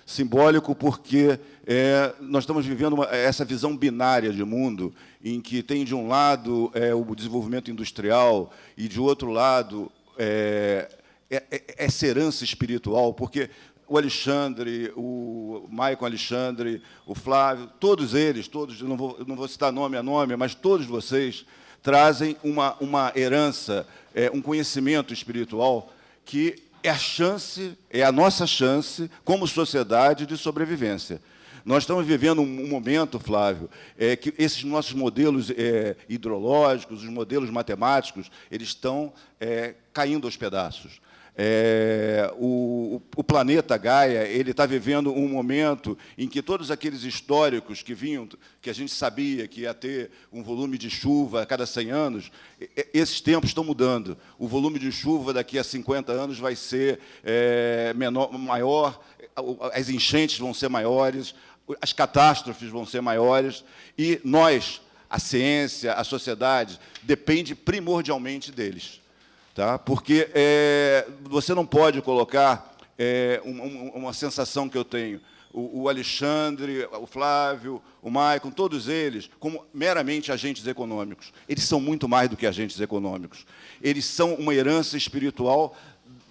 Simbólico porque nós estamos vivendo essa visão binária de mundo, em que tem, de um lado, o desenvolvimento industrial e, de outro lado, essa herança espiritual, porque o Alexandre, o Maicon Alexandre, o Flávio, todos eles, todos, não vou citar nome a nome, mas todos vocês trazem uma herança, um conhecimento espiritual que é a chance, é a nossa chance, como sociedade, de sobrevivência. Nós estamos vivendo um momento, Flávio, que esses nossos modelos hidrológicos, os modelos matemáticos, eles estão caindo aos pedaços. O planeta Gaia ele está vivendo um momento em que todos aqueles históricos que vinham, que a gente sabia que ia ter um volume de chuva a cada 100 anos, esses tempos estão mudando. O volume de chuva daqui a 50 anos vai ser maior, as enchentes vão ser maiores, as catástrofes vão ser maiores, e nós, a ciência, a sociedade, depende primordialmente deles. Tá? Porque você não pode colocar uma sensação que eu tenho, o Alexandre, o Flávio, o Maicon, todos eles, como meramente agentes econômicos. Eles são muito mais do que agentes econômicos. Eles são uma herança espiritual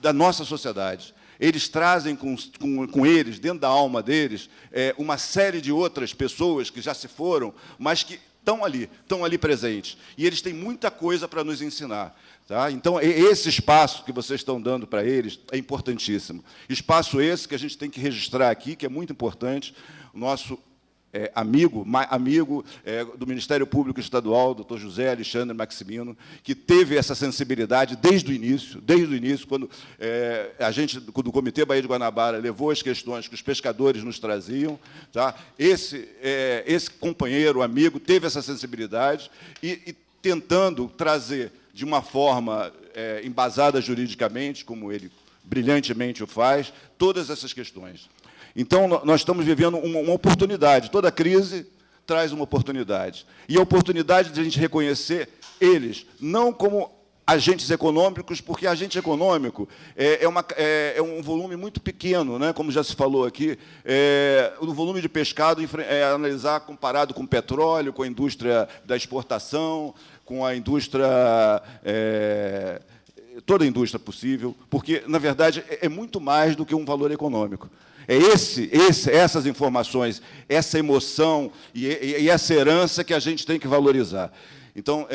da nossa sociedade. Eles trazem com eles, dentro da alma deles, uma série de outras pessoas que já se foram, mas que estão ali presentes. E eles têm muita coisa para nos ensinar. Tá? Então, esse espaço que vocês estão dando para eles é importantíssimo. Espaço esse que a gente tem que registrar aqui, que é muito importante. O nosso amigo do Ministério Público Estadual, doutor José Alexandre Maximino, que teve essa sensibilidade desde o início, quando a gente, do Comitê Baía de Guanabara, levou as questões que os pescadores nos traziam. Tá? Esse companheiro, amigo, teve essa sensibilidade e tentando trazer de uma forma embasada juridicamente, como ele brilhantemente o faz, todas essas questões. Então, nós estamos vivendo uma oportunidade. Toda crise traz uma oportunidade. E a oportunidade de a gente reconhecer eles, não como agentes econômicos, porque agente econômico é um volume muito pequeno, né? Como já se falou aqui, o volume de pescado analisar comparado com o petróleo, com a indústria da exportação, com a indústria, toda a indústria possível, porque, na verdade, é muito mais do que um valor econômico. Essas informações, essa emoção e essa herança que a gente tem que valorizar. Então,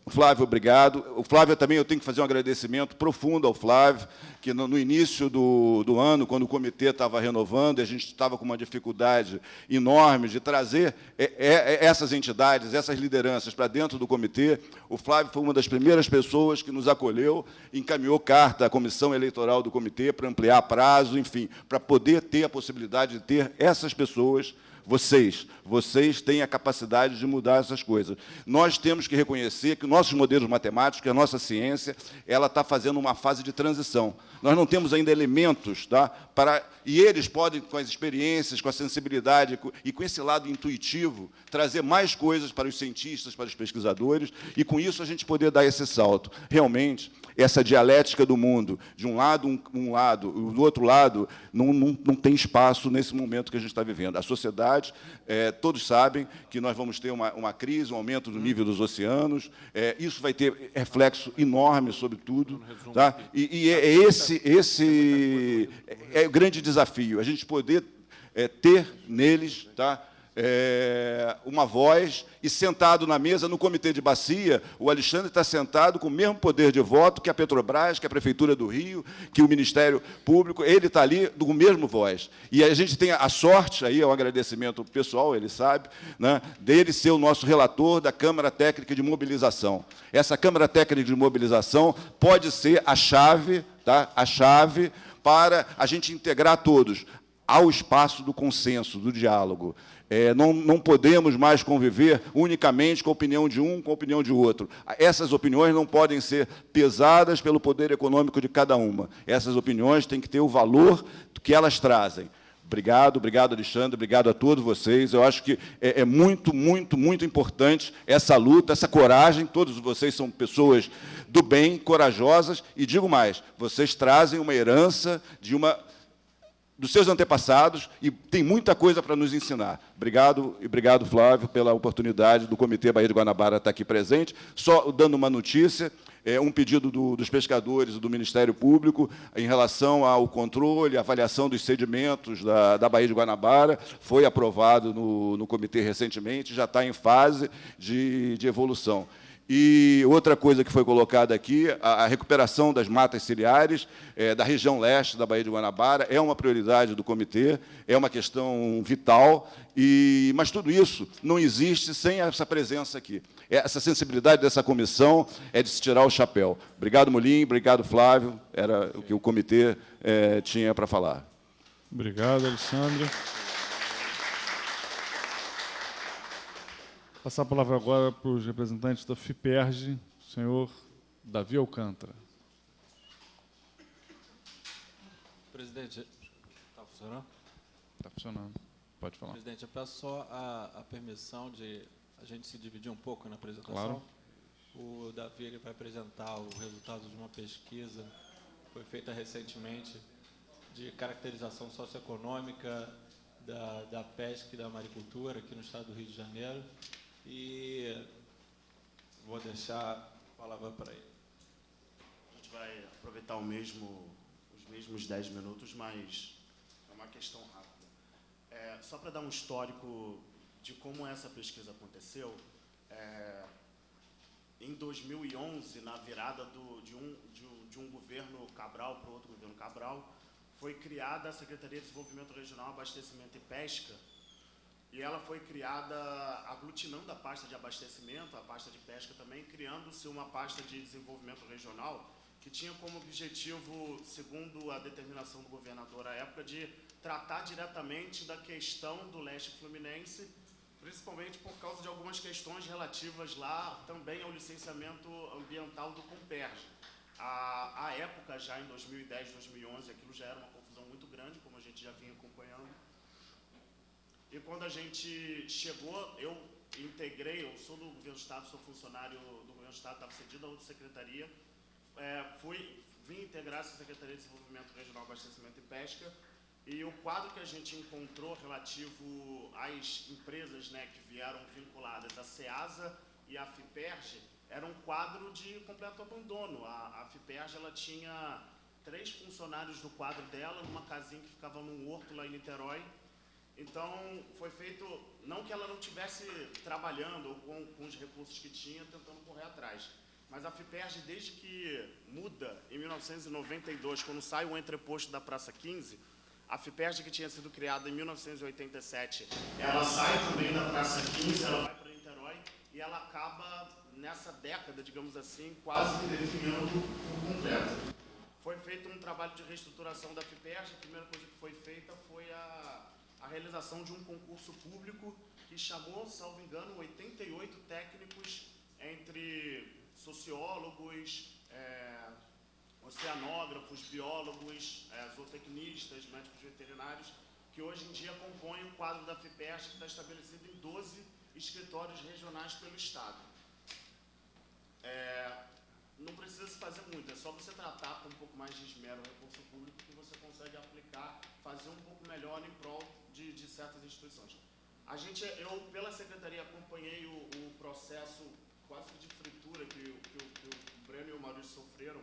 Flávio, obrigado. O Flávio também, eu tenho que fazer um agradecimento profundo ao Flávio, que no início do ano, quando o comitê estava renovando, a gente estava com uma dificuldade enorme de trazer essas entidades, essas lideranças para dentro do comitê. O Flávio foi uma das primeiras pessoas que nos acolheu, encaminhou carta à comissão eleitoral do comitê para ampliar prazo, enfim, para poder ter a possibilidade de ter essas pessoas. Vocês têm a capacidade de mudar essas coisas. Nós temos que reconhecer que nossos modelos matemáticos, a nossa ciência, ela está fazendo uma fase de transição. Nós não temos ainda elementos, tá, e eles podem, com as experiências, com a sensibilidade e com esse lado intuitivo, trazer mais coisas para os cientistas, para os pesquisadores, e, com isso, a gente poder dar esse salto. Realmente, essa dialética do mundo, de um lado, do outro lado, não tem espaço nesse momento que a gente está vivendo. A sociedade, todos sabem que nós vamos ter uma crise, um aumento do nível dos oceanos, isso vai ter reflexo enorme sobre tudo. Tá? E esse é o grande desafio, a gente poder ter neles, tá, uma voz, e sentado na mesa, no comitê de bacia, o Alexandre está sentado com o mesmo poder de voto que a Petrobras, que a Prefeitura do Rio, que o Ministério Público, ele está ali com o mesmo voz. E a gente tem a sorte, aí é um agradecimento pessoal, ele sabe, né, dele ser o nosso relator da Câmara Técnica de Mobilização. Essa Câmara Técnica de Mobilização pode ser a chave, tá, a chave para a gente integrar todos ao espaço do consenso, do diálogo. Não podemos mais conviver unicamente com a opinião de um, com a opinião de outro. Essas opiniões não podem ser pesadas pelo poder econômico de cada uma. Essas opiniões têm que ter o valor que elas trazem. Obrigado, Alexandre, obrigado a todos vocês. Eu acho que é muito, muito, muito importante essa luta, essa coragem. Todos vocês são pessoas do bem, corajosas, e, digo mais, vocês trazem uma herança de uma dos seus antepassados e tem muita coisa para nos ensinar. Obrigado, e obrigado, Flávio, pela oportunidade do Comitê Baía de Guanabara estar aqui presente. Só dando uma notícia, um pedido dos pescadores e do Ministério Público em relação ao controle, avaliação dos sedimentos da Baía de Guanabara, foi aprovado no comitê recentemente, já está em fase de evolução. E outra coisa que foi colocada aqui, a recuperação das matas ciliares da região leste da Baía de Guanabara é uma prioridade do comitê, é uma questão vital, mas tudo isso não existe sem essa presença aqui. Essa sensibilidade dessa comissão é de se tirar o chapéu. Obrigado, Molim, obrigado, Flávio, era o que o comitê tinha para falar. Obrigado, Alexandre. Passar a palavra agora para os representantes da FIPERJ, o senhor Davi Alcântara. Presidente, está funcionando? Está funcionando. Pode falar. Presidente, eu peço só a permissão de a gente se dividir um pouco na apresentação. Claro. O Davi ele vai apresentar o resultado de uma pesquisa que foi feita recentemente de caracterização socioeconômica da pesca e da maricultura aqui no estado do Rio de Janeiro. E vou deixar a palavra para ele. A gente vai aproveitar os mesmos 10 minutos, mas é uma questão rápida. Só para dar um histórico de como essa pesquisa aconteceu, em 2011, na virada de um governo Cabral para o outro governo Cabral, foi criada a Secretaria de Desenvolvimento Regional, Abastecimento e Pesca, e ela foi criada aglutinando a pasta de abastecimento, a pasta de pesca também, criando-se uma pasta de desenvolvimento regional que tinha como objetivo, segundo a determinação do governador à época, de tratar diretamente da questão do leste fluminense, principalmente por causa de algumas questões relativas lá também ao licenciamento ambiental do Comperj. À época, já em 2010, 2011, aquilo já era uma confusão muito grande, como a gente já vinha acompanhando. E quando a gente chegou, eu sou do governo do Estado, sou funcionário do governo do Estado, estava cedido a outra secretaria, vim integrar essa Secretaria de Desenvolvimento Regional, Abastecimento e Pesca, e o quadro que a gente encontrou relativo às empresas, né, que vieram vinculadas à SEASA e à FIPERJ, era um quadro de completo abandono. A FIPERJ ela tinha 3 funcionários no quadro dela, numa casinha que ficava num horto lá em Niterói. Então, foi feito, não que ela não estivesse trabalhando ou com os recursos que tinha, tentando correr atrás, mas a FIPERJ, desde que muda, em 1992, quando sai o entreposto da Praça 15, a FIPERJ, que tinha sido criada em 1987, ela sai também da Praça 15, ela vai para Niterói, e ela acaba, nessa década, digamos assim, quase que definhando por completo. Foi feito um trabalho de reestruturação da FIPERJ. A primeira coisa que foi feita foi a realização de um concurso público que chamou, salvo engano, 88 técnicos, entre sociólogos, oceanógrafos, biólogos, zootecnistas, médicos veterinários, que hoje em dia compõem o quadro da FIPERJ, que está estabelecido em 12 escritórios regionais pelo Estado. Não precisa se fazer muito, é só você tratar com um pouco mais de esmero o recurso público que você consegue aplicar, fazer um pouco melhor em prol de certas instituições. Eu, pela Secretaria, acompanhei o processo quase que de fritura que o Breno e o Maurício sofreram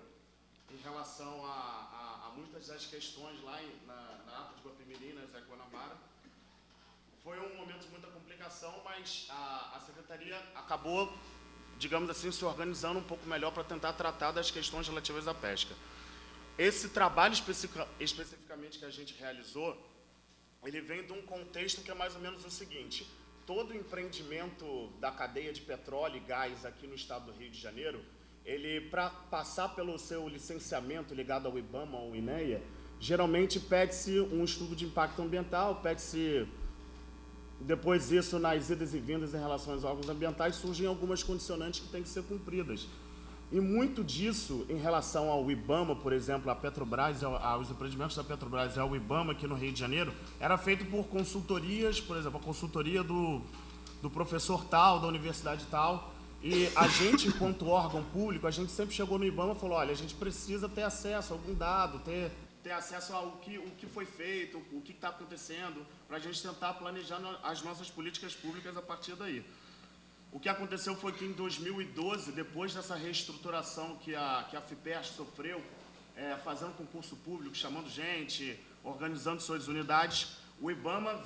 em relação a muitas das questões lá na APA de Guapimirim, na Zé Guanabara. Foi um momento de muita complicação, mas a Secretaria acabou, digamos assim, se organizando um pouco melhor para tentar tratar das questões relativas à pesca. Esse trabalho especificamente que a gente realizou, ele vem de um contexto que é mais ou menos o seguinte: todo empreendimento da cadeia de petróleo e gás aqui no estado do Rio de Janeiro, ele, para passar pelo seu licenciamento ligado ao IBAMA ou INEA, geralmente pede-se um estudo de impacto ambiental, pede-se, depois disso, nas idas e vindas em relação aos órgãos ambientais, surgem algumas condicionantes que têm que ser cumpridas. E muito disso, em relação ao IBAMA, por exemplo, a Petrobras, aos empreendimentos da Petrobras e ao IBAMA aqui no Rio de Janeiro, era feito por consultorias, por exemplo, a consultoria do professor tal, da universidade tal, e a gente, enquanto órgão público, a gente sempre chegou no IBAMA e falou: olha, a gente precisa ter acesso a algum dado, ter ter acesso ao que foi feito, o que está acontecendo, para a gente tentar planejar as nossas políticas públicas a partir daí. O que aconteceu foi que em 2012, depois dessa reestruturação que a FIPERJ sofreu, fazendo concurso público, chamando gente, organizando suas unidades, o IBAMA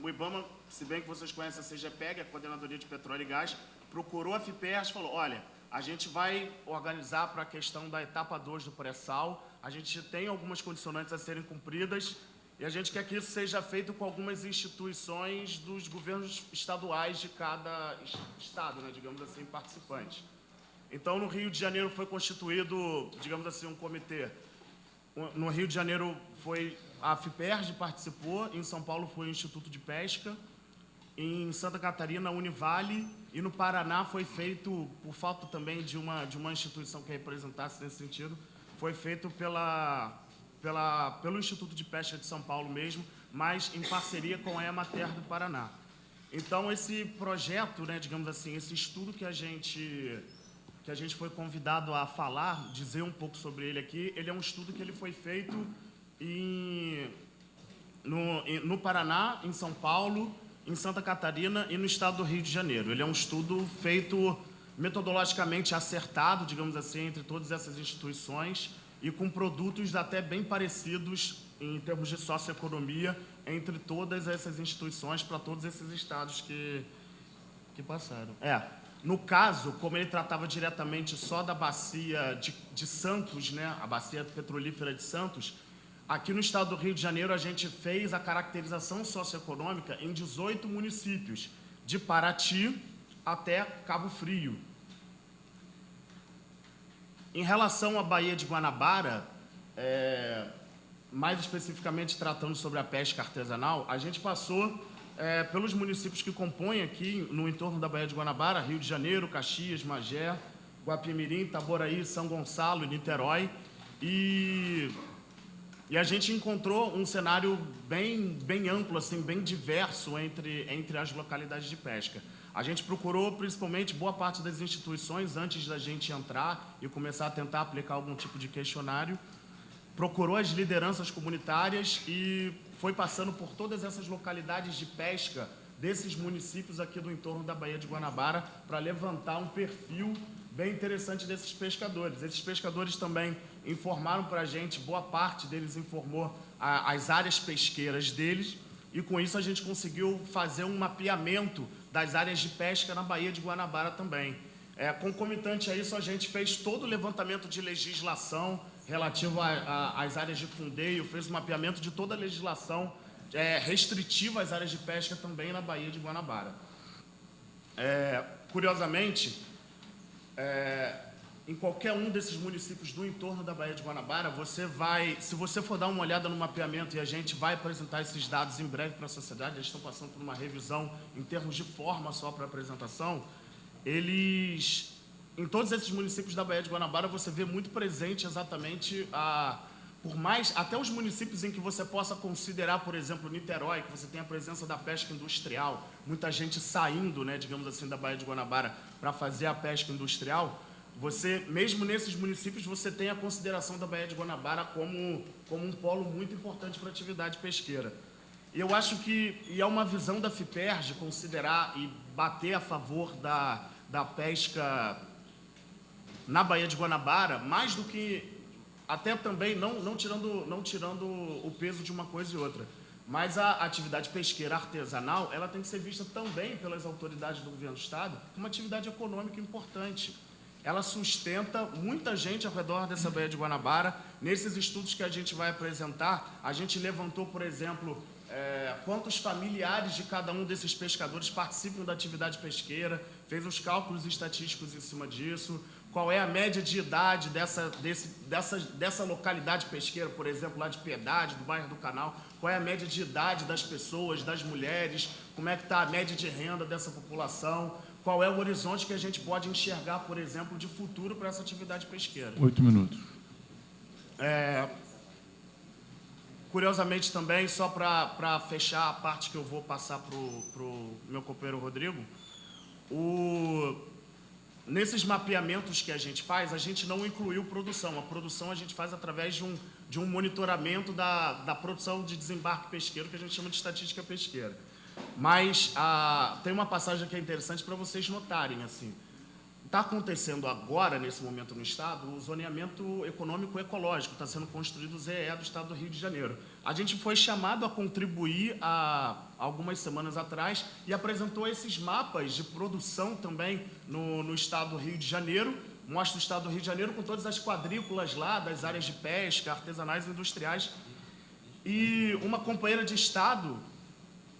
o IBAMA, se bem que vocês conhecem a CGPEG, a Coordenadoria de Petróleo e Gás, procurou a FIPERJ e falou, olha, a gente vai organizar para a questão da etapa 2 do pré-sal, a gente tem algumas condicionantes a serem cumpridas e a gente quer que isso seja feito com algumas instituições dos governos estaduais de cada estado, né, digamos assim, participantes. Então, no Rio de Janeiro foi constituído, digamos assim, um comitê. No Rio de Janeiro foi a FIPERJ participou, em São Paulo foi o Instituto de Pesca, em Santa Catarina, a Univale, e no Paraná foi feito, por falta também de uma instituição que representasse nesse sentido, foi feito pelo Instituto de Pesca de São Paulo mesmo, mas em parceria com a Emater do Paraná. Então, esse projeto, né, digamos assim, esse estudo que a gente foi convidado a falar, dizer um pouco sobre ele aqui, ele é um estudo que ele foi feito no Paraná, em São Paulo, em Santa Catarina e no estado do Rio de Janeiro. Ele é um estudo feito metodologicamente acertado, digamos assim, entre todas essas instituições e com produtos até bem parecidos em termos de socioeconomia entre todas essas instituições para todos esses estados que passaram. No caso, como ele tratava diretamente só da bacia de Santos, né, a bacia petrolífera de Santos, aqui no estado do Rio de Janeiro, a gente fez a caracterização socioeconômica em 18 municípios, de Paraty até Cabo Frio. Em relação à Baía de Guanabara, mais especificamente tratando sobre a pesca artesanal, a gente passou pelos municípios que compõem aqui, no entorno da Baía de Guanabara, Rio de Janeiro, Caxias, Magé, Guapimirim, Itaboraí, São Gonçalo e Niterói, e a gente encontrou um cenário bem amplo, assim, bem diverso entre as localidades de pesca. A gente procurou, principalmente, boa parte das instituições, antes da gente entrar e começar a tentar aplicar algum tipo de questionário, procurou as lideranças comunitárias e foi passando por todas essas localidades de pesca desses municípios aqui do entorno da Baía de Guanabara para levantar um perfil bem interessante desses pescadores. Esses pescadores também informaram para a gente, boa parte deles informou as áreas pesqueiras deles, e com isso a gente conseguiu fazer um mapeamento das áreas de pesca na Baía de Guanabara também. Concomitante a isso, a gente fez todo o levantamento de legislação relativo às áreas de fundeio, fez o mapeamento de toda a legislação restritiva às áreas de pesca também na Baía de Guanabara. Curiosamente, em qualquer um desses municípios do entorno da Baía de Guanabara, se você for dar uma olhada no mapeamento, e a gente vai apresentar esses dados em breve para a sociedade, eles estão passando por uma revisão em termos de forma só para apresentação, em todos esses municípios da Baía de Guanabara, você vê muito presente exatamente até os municípios em que você possa considerar, por exemplo, Niterói, que você tem a presença da pesca industrial, muita gente saindo, né, digamos assim, da Baía de Guanabara para fazer a pesca industrial. Mesmo nesses municípios, você tem a consideração da Baía de Guanabara como um polo muito importante para a atividade pesqueira. E eu acho que é uma visão da FIPERJ considerar e bater a favor da pesca na Baía de Guanabara, mais do que, até também, não tirando o peso de uma coisa e outra, mas a atividade pesqueira artesanal, ela tem que ser vista também pelas autoridades do governo do Estado como uma atividade econômica importante. Ela sustenta muita gente ao redor dessa Baía de Guanabara. Nesses estudos que a gente vai apresentar, a gente levantou, por exemplo, quantos familiares de cada um desses pescadores participam da atividade pesqueira, fez os cálculos estatísticos em cima disso, qual é a média de idade dessa localidade pesqueira, por exemplo, lá de Piedade, do bairro do Canal, qual é a média de idade das pessoas, das mulheres, como é que está a média de renda dessa população, qual é o horizonte que a gente pode enxergar, por exemplo, de futuro para essa atividade pesqueira. 8 minutos. Curiosamente também, só para fechar a parte que eu vou passar para o meu companheiro Rodrigo, nesses mapeamentos que a gente não incluiu produção. A produção a gente faz através de um monitoramento da produção de desembarque pesqueiro, que a gente chama de estatística pesqueira. Mas tem uma passagem que é interessante para vocês notarem, assim. Está acontecendo agora, nesse momento no Estado, o zoneamento econômico ecológico, está sendo construído o ZEE do Estado do Rio de Janeiro. A gente foi chamado a contribuir há algumas semanas atrás e apresentou esses mapas de produção também no Estado do Rio de Janeiro. Mostra o Estado do Rio de Janeiro com todas as quadrículas lá, das áreas de pesca, artesanais e industriais. E uma companheira de Estado,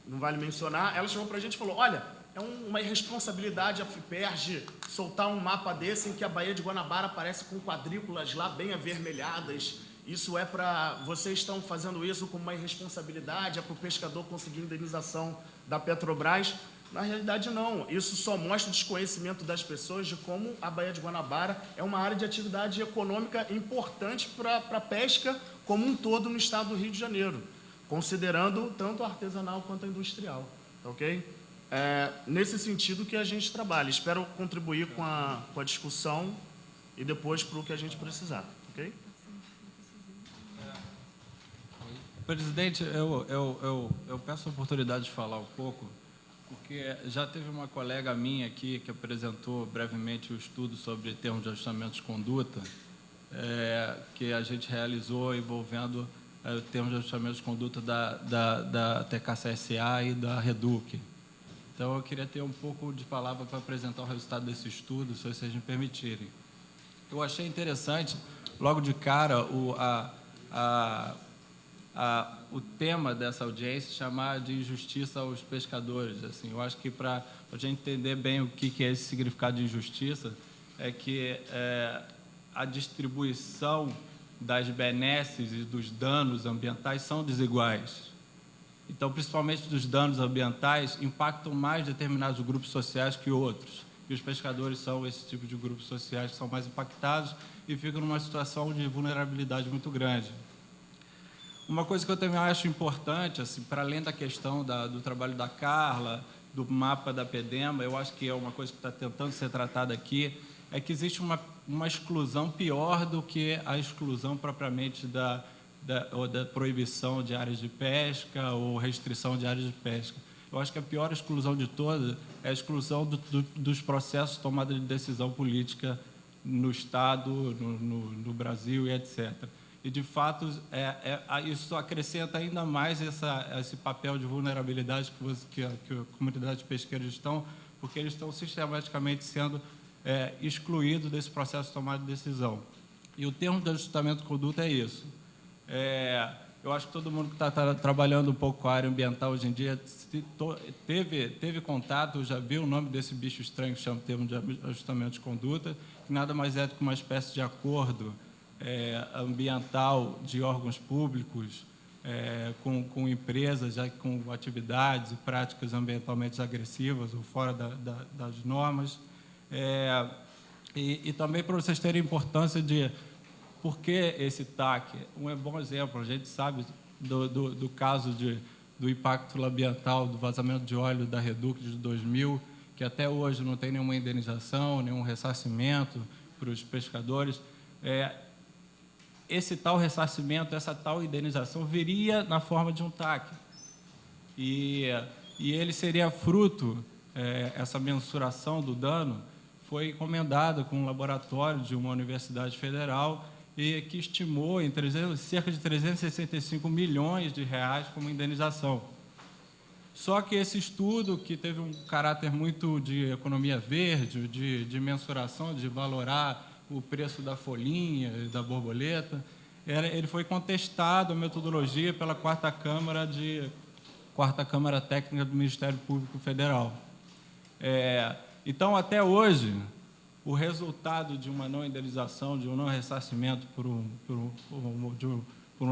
não vale mencionar, ela chamou para a gente e falou, olha, é uma irresponsabilidade a FIPERJ soltar um mapa desse em que a Baía de Guanabara aparece com quadrículas lá bem avermelhadas. Isso é para... Vocês estão fazendo isso como uma irresponsabilidade, é para o pescador conseguir indenização da Petrobras. Na realidade, não. Isso só mostra o desconhecimento das pessoas de como a Baía de Guanabara é uma área de atividade econômica importante para a pesca como um todo no Estado do Rio de Janeiro, considerando tanto a artesanal quanto a industrial. Ok? Nesse sentido que a gente trabalha. Espero contribuir com a discussão e depois para o que a gente precisar. Ok? Presidente, eu peço a oportunidade de falar um pouco, porque já teve uma colega minha aqui que apresentou brevemente o estudo sobre termos de ajustamento de conduta, que a gente realizou envolvendo termos de ajustamento de conduta da TKCSA e da Reduc. Então, eu queria ter um pouco de palavra para apresentar o resultado desse estudo, se vocês me permitirem. Eu achei interessante, logo de cara, o tema dessa audiência chamar de injustiça aos pescadores. Assim, eu acho que para a gente entender bem o que é esse significado de injustiça, é que a distribuição das benesses e dos danos ambientais são desiguais. Então, principalmente dos danos ambientais, impactam mais determinados grupos sociais que outros. E os pescadores são esse tipo de grupos sociais que são mais impactados e ficam numa situação de vulnerabilidade muito grande. Uma coisa que eu também acho importante, assim, para além da questão do trabalho da Carla, do mapa da PEDEMA, eu acho que é uma coisa que está tentando ser tratada aqui, é que existe uma exclusão pior do que a exclusão propriamente da proibição de áreas de pesca ou restrição de áreas de pesca. Eu acho que a pior exclusão de todas é a exclusão dos processos de tomada de decisão política no Estado, no Brasil e etc. E, de fato, isso acrescenta ainda mais esse papel de vulnerabilidade que a comunidade pesqueira estão, porque eles estão sistematicamente sendo excluídos desse processo de tomada de decisão. E o termo de ajustamento de conduta é isso. Eu acho que todo mundo que está trabalhando um pouco com a área ambiental hoje em dia teve contato, já viu o nome desse bicho estranho que chama termo de ajustamento de conduta, que nada mais é do que uma espécie de acordo ambiental de órgãos públicos com empresas, já com atividades e práticas ambientalmente agressivas ou fora das normas. E também para vocês terem importância de por que esse TAC. Um bom exemplo, a gente sabe do caso do impacto ambiental, do vazamento de óleo da Reduc de 2000, que até hoje não tem nenhuma indenização, nenhum ressarcimento para os pescadores. Esse tal ressarcimento, essa tal indenização viria na forma de um TAC. E ele seria fruto, essa mensuração do dano foi encomendada com um laboratório de uma universidade federal e que estimou em cerca de 365 milhões de reais como indenização. Só que esse estudo, que teve um caráter muito de economia verde, de mensuração, de valorar o preço da folhinha e da borboleta, ele foi contestado a metodologia pela quarta Câmara Técnica do Ministério Público Federal. Então, até hoje, o resultado de uma não indenização, de um não ressarcimento por um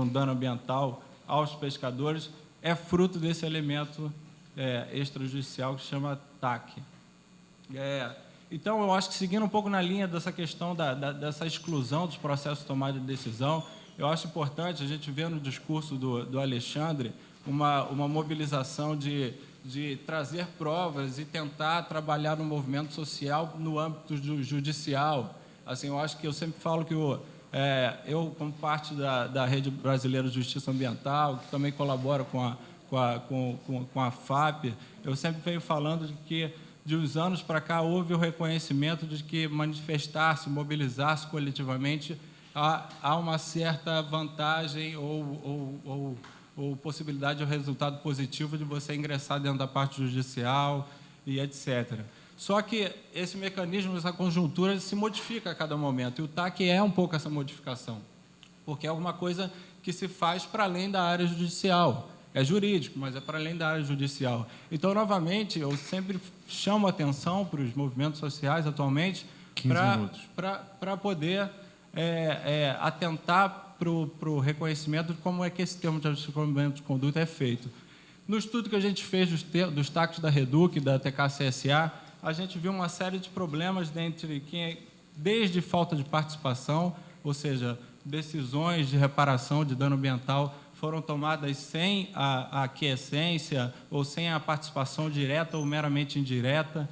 dano ambiental aos pescadores é fruto desse elemento extrajudicial que se chama TAC. Então, eu acho que, seguindo um pouco na linha dessa questão dessa exclusão dos processos de tomada de decisão, eu acho importante a gente ver no discurso do Alexandre uma mobilização de de trazer provas e tentar trabalhar no movimento social no âmbito judicial. Assim, eu acho que eu sempre falo que eu, como parte da Rede Brasileira de Justiça Ambiental, que também colabora com a FAP, eu sempre venho falando de que, de uns anos para cá, houve o reconhecimento de que manifestar-se, mobilizar-se coletivamente, há uma certa vantagem ou possibilidade de um resultado positivo de você ingressar dentro da parte judicial e etc. Só que esse mecanismo, essa conjuntura, se modifica a cada momento, e o TAC é um pouco essa modificação, porque é alguma coisa que se faz para além da área judicial. É jurídico, mas é para além da área judicial. Então, novamente, eu sempre chamo a atenção para os movimentos sociais atualmente para poder atentar para o reconhecimento de como é que esse termo de ajustamento de conduta é feito. No estudo que a gente fez dos TACs da Reduc e da TK-CSA, a gente viu uma série de problemas desde falta de participação, ou seja, decisões de reparação de dano ambiental foram tomadas sem a aquiescência ou sem a participação direta ou meramente indireta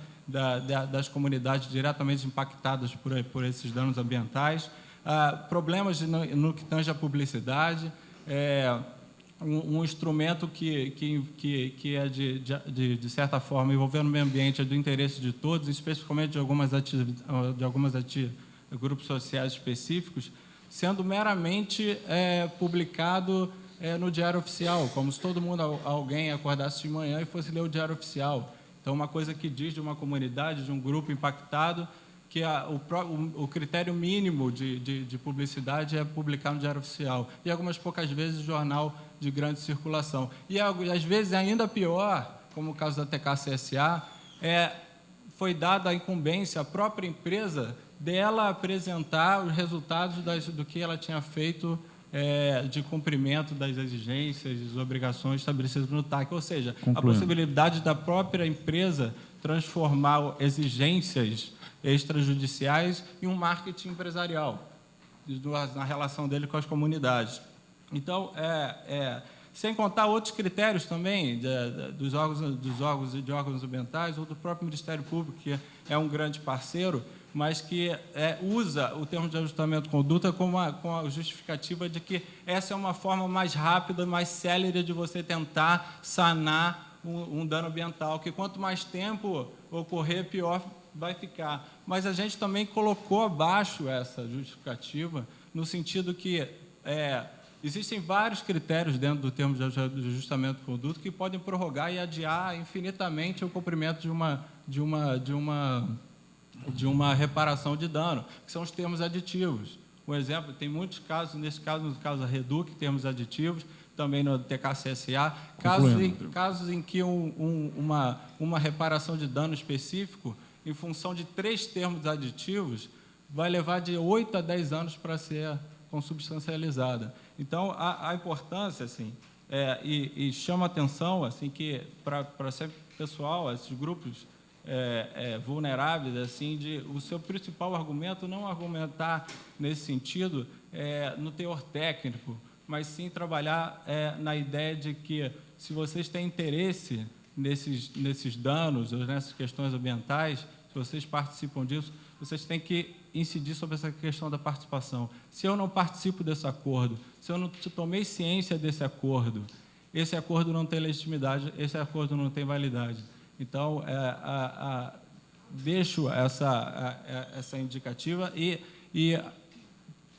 das comunidades diretamente impactadas por esses danos ambientais. Problemas no que tange à publicidade, um instrumento que é, de certa forma, envolvendo o meio ambiente, é do interesse de todos, especificamente de alguns grupos sociais específicos, sendo meramente publicado no Diário Oficial, como se todo mundo, alguém acordasse de manhã e fosse ler o Diário Oficial. Então, uma coisa que diz de uma comunidade, de um grupo impactado, que o critério mínimo de publicidade é publicar no Diário Oficial, e algumas poucas vezes jornal de grande circulação. E, às vezes, ainda pior, como o caso da TK-CSA, foi dada a incumbência à própria empresa dela apresentar os resultados do que ela tinha feito de cumprimento das exigências e das obrigações estabelecidas no TAC, ou seja, a possibilidade da própria empresa transformar exigências extrajudiciais em um marketing empresarial, na relação dele com as comunidades. Então, sem contar outros critérios também dos órgãos ambientais ou do próprio Ministério Público, que é um grande parceiro, mas que usa o termo de ajustamento de conduta com a justificativa de que essa é uma forma mais rápida, mais célere de você tentar sanar um dano ambiental, que quanto mais tempo ocorrer, pior vai ficar. Mas a gente também colocou abaixo essa justificativa, no sentido que existem vários critérios dentro do termo de ajustamento de conduta que podem prorrogar e adiar infinitamente o cumprimento de uma reparação de dano, que são os termos aditivos. Um exemplo, tem muitos casos, no caso da Reduc, termos aditivos, também no TK-CSA, casos em que uma reparação de dano específico, em função de 3 termos aditivos, vai levar de 8 a 10 anos para ser consubstancializada. Então, a importância, assim, e chama atenção, assim, que para ser pessoal, esses grupos vulneráveis, assim, o seu principal argumento não argumentar nesse sentido no teor técnico, mas sim trabalhar na ideia de que, se vocês têm interesse nesses danos ou nessas questões ambientais, se vocês participam disso, vocês têm que incidir sobre essa questão da participação. Se eu não participo desse acordo, se eu não tomei ciência desse acordo, esse acordo não tem legitimidade, esse acordo não tem validade. Então, deixo essa indicativa e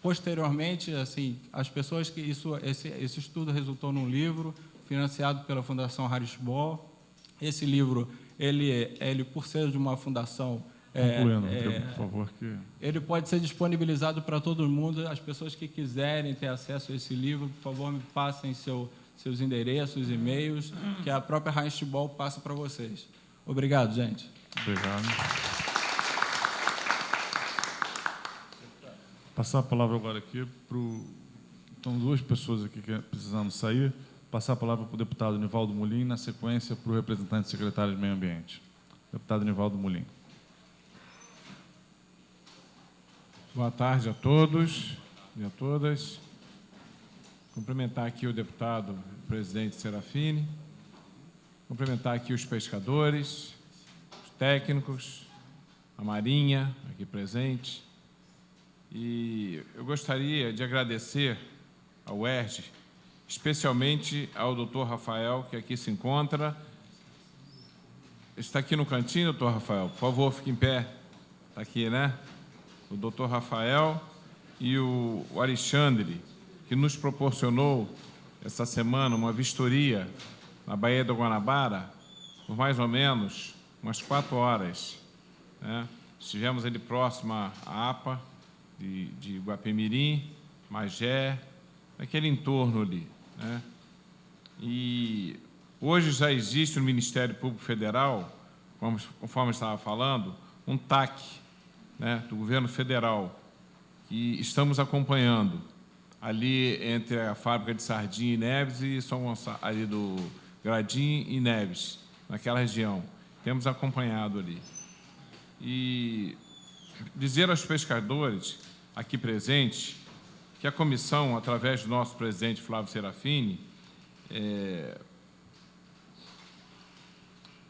posteriormente, assim, as pessoas que esse estudo resultou num livro financiado pela Fundação Harrisbol. Esse livro, ele por ser de uma fundação, por favor, ele pode ser disponibilizado para todo mundo. As pessoas que quiserem ter acesso a esse livro, por favor, me passem seus endereços, e-mails, que a própria Harrisbol passa para vocês. Obrigado, gente. Obrigado. Passar a palavra agora aqui para Estão 2 pessoas aqui que precisamos sair. Passar a palavra para o deputado Nivaldo Mulim, na sequência para o representante secretário de Meio Ambiente. Deputado Nivaldo Mulim. Boa tarde a todos e a todas. Cumprimentar aqui o deputado presidente Serafini, Cumprimentar aqui os pescadores, os técnicos, a Marinha, aqui presente. E eu gostaria de agradecer ao UERJ, especialmente ao doutor Rafael, que aqui se encontra. Está aqui no cantinho, doutor Rafael? Por favor, fique em pé. Está aqui, né? O doutor Rafael e o Alexandre, que nos proporcionou, essa semana, uma vistoria na Baía do Guanabara, por mais ou menos umas 4 horas. Né? Estivemos ali próximo à APA, de Guapimirim, Magé, naquele entorno ali. Né? E hoje já existe no Ministério Público Federal, conforme eu estava falando, um TAC, né, do governo federal, que estamos acompanhando ali entre a fábrica de Sardinha e Neves e São Gonçalo, ali do Gradim e Neves, naquela região. Temos acompanhado ali. E dizer aos pescadores aqui presentes que a comissão, através do nosso presidente Flávio Serafini,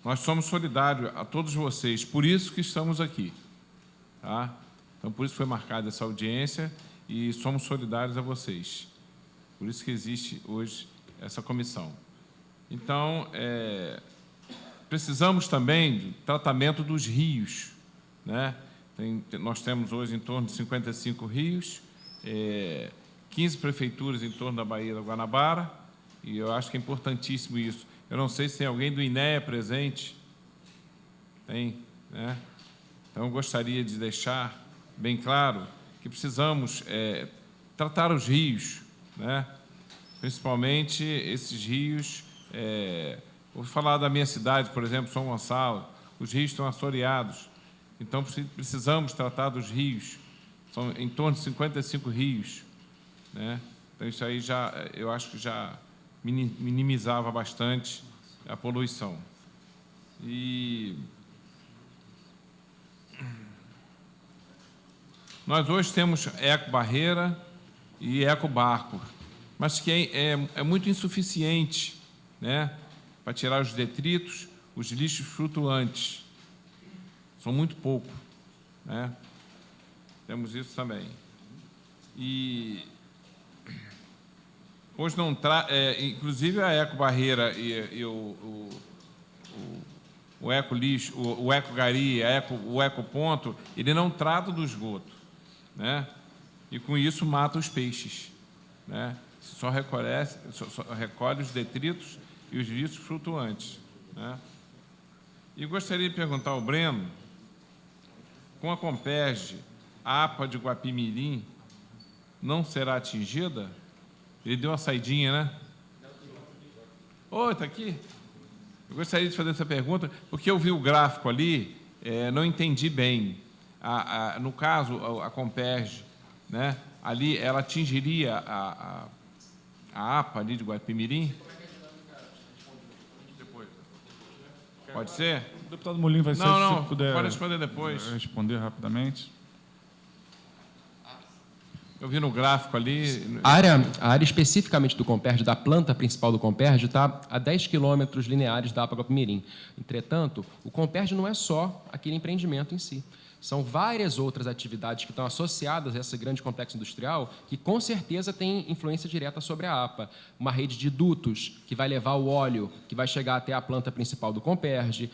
nós somos solidários a todos vocês, por isso que estamos aqui. Tá? Então, por isso foi marcada essa audiência e somos solidários a vocês. Por isso que existe hoje essa comissão. Então, precisamos também do tratamento dos rios. Né? Nós temos hoje em torno de 55 rios, 15 prefeituras em torno da Baía da Guanabara, e eu acho que é importantíssimo isso. Eu não sei se tem alguém do INEA presente. Tem, né? Então, eu gostaria de deixar bem claro que precisamos tratar os rios, né? Principalmente esses rios. Vou falar da minha cidade, por exemplo, São Gonçalo. Os rios estão assoreados. Então, precisamos tratar dos rios. São em torno de 55 rios. Né? Então, isso aí eu acho que já minimizava bastante a poluição. E nós hoje temos ecobarreira e ecobarco, mas que é muito insuficiente, né, para tirar os detritos, os lixos flutuantes. São muito pouco. Né? Temos isso também. E hoje não inclusive a ecobarreira e o ecolixo, o ecogari, o ecoponto, ele não trata do esgoto, né? E com isso mata os peixes, né? Só recolhe os detritos e os lixos flutuantes, né? E gostaria de perguntar ao Breno, com a Comperj, a APA de Guapimirim não será atingida? Ele deu uma saidinha, né? Está aqui. Eu gostaria de fazer essa pergunta, porque eu vi o gráfico ali, não entendi bem. No caso, a Comperj, né, ali, ela atingiria a APA ali de Guapimirim? Pode ser? O deputado Molim vai ser, se puder pode responder depois. Responder rapidamente. Eu vi no gráfico ali... A área especificamente do Comperj, da planta principal do Comperj, está a 10 quilômetros lineares da APA Guapimirim. Entretanto, o Comperj não é só aquele empreendimento em si. São várias outras atividades que estão associadas a esse grande complexo industrial que, com certeza, têm influência direta sobre a APA. Uma rede de dutos que vai levar o óleo, que vai chegar até a planta principal do Comperj,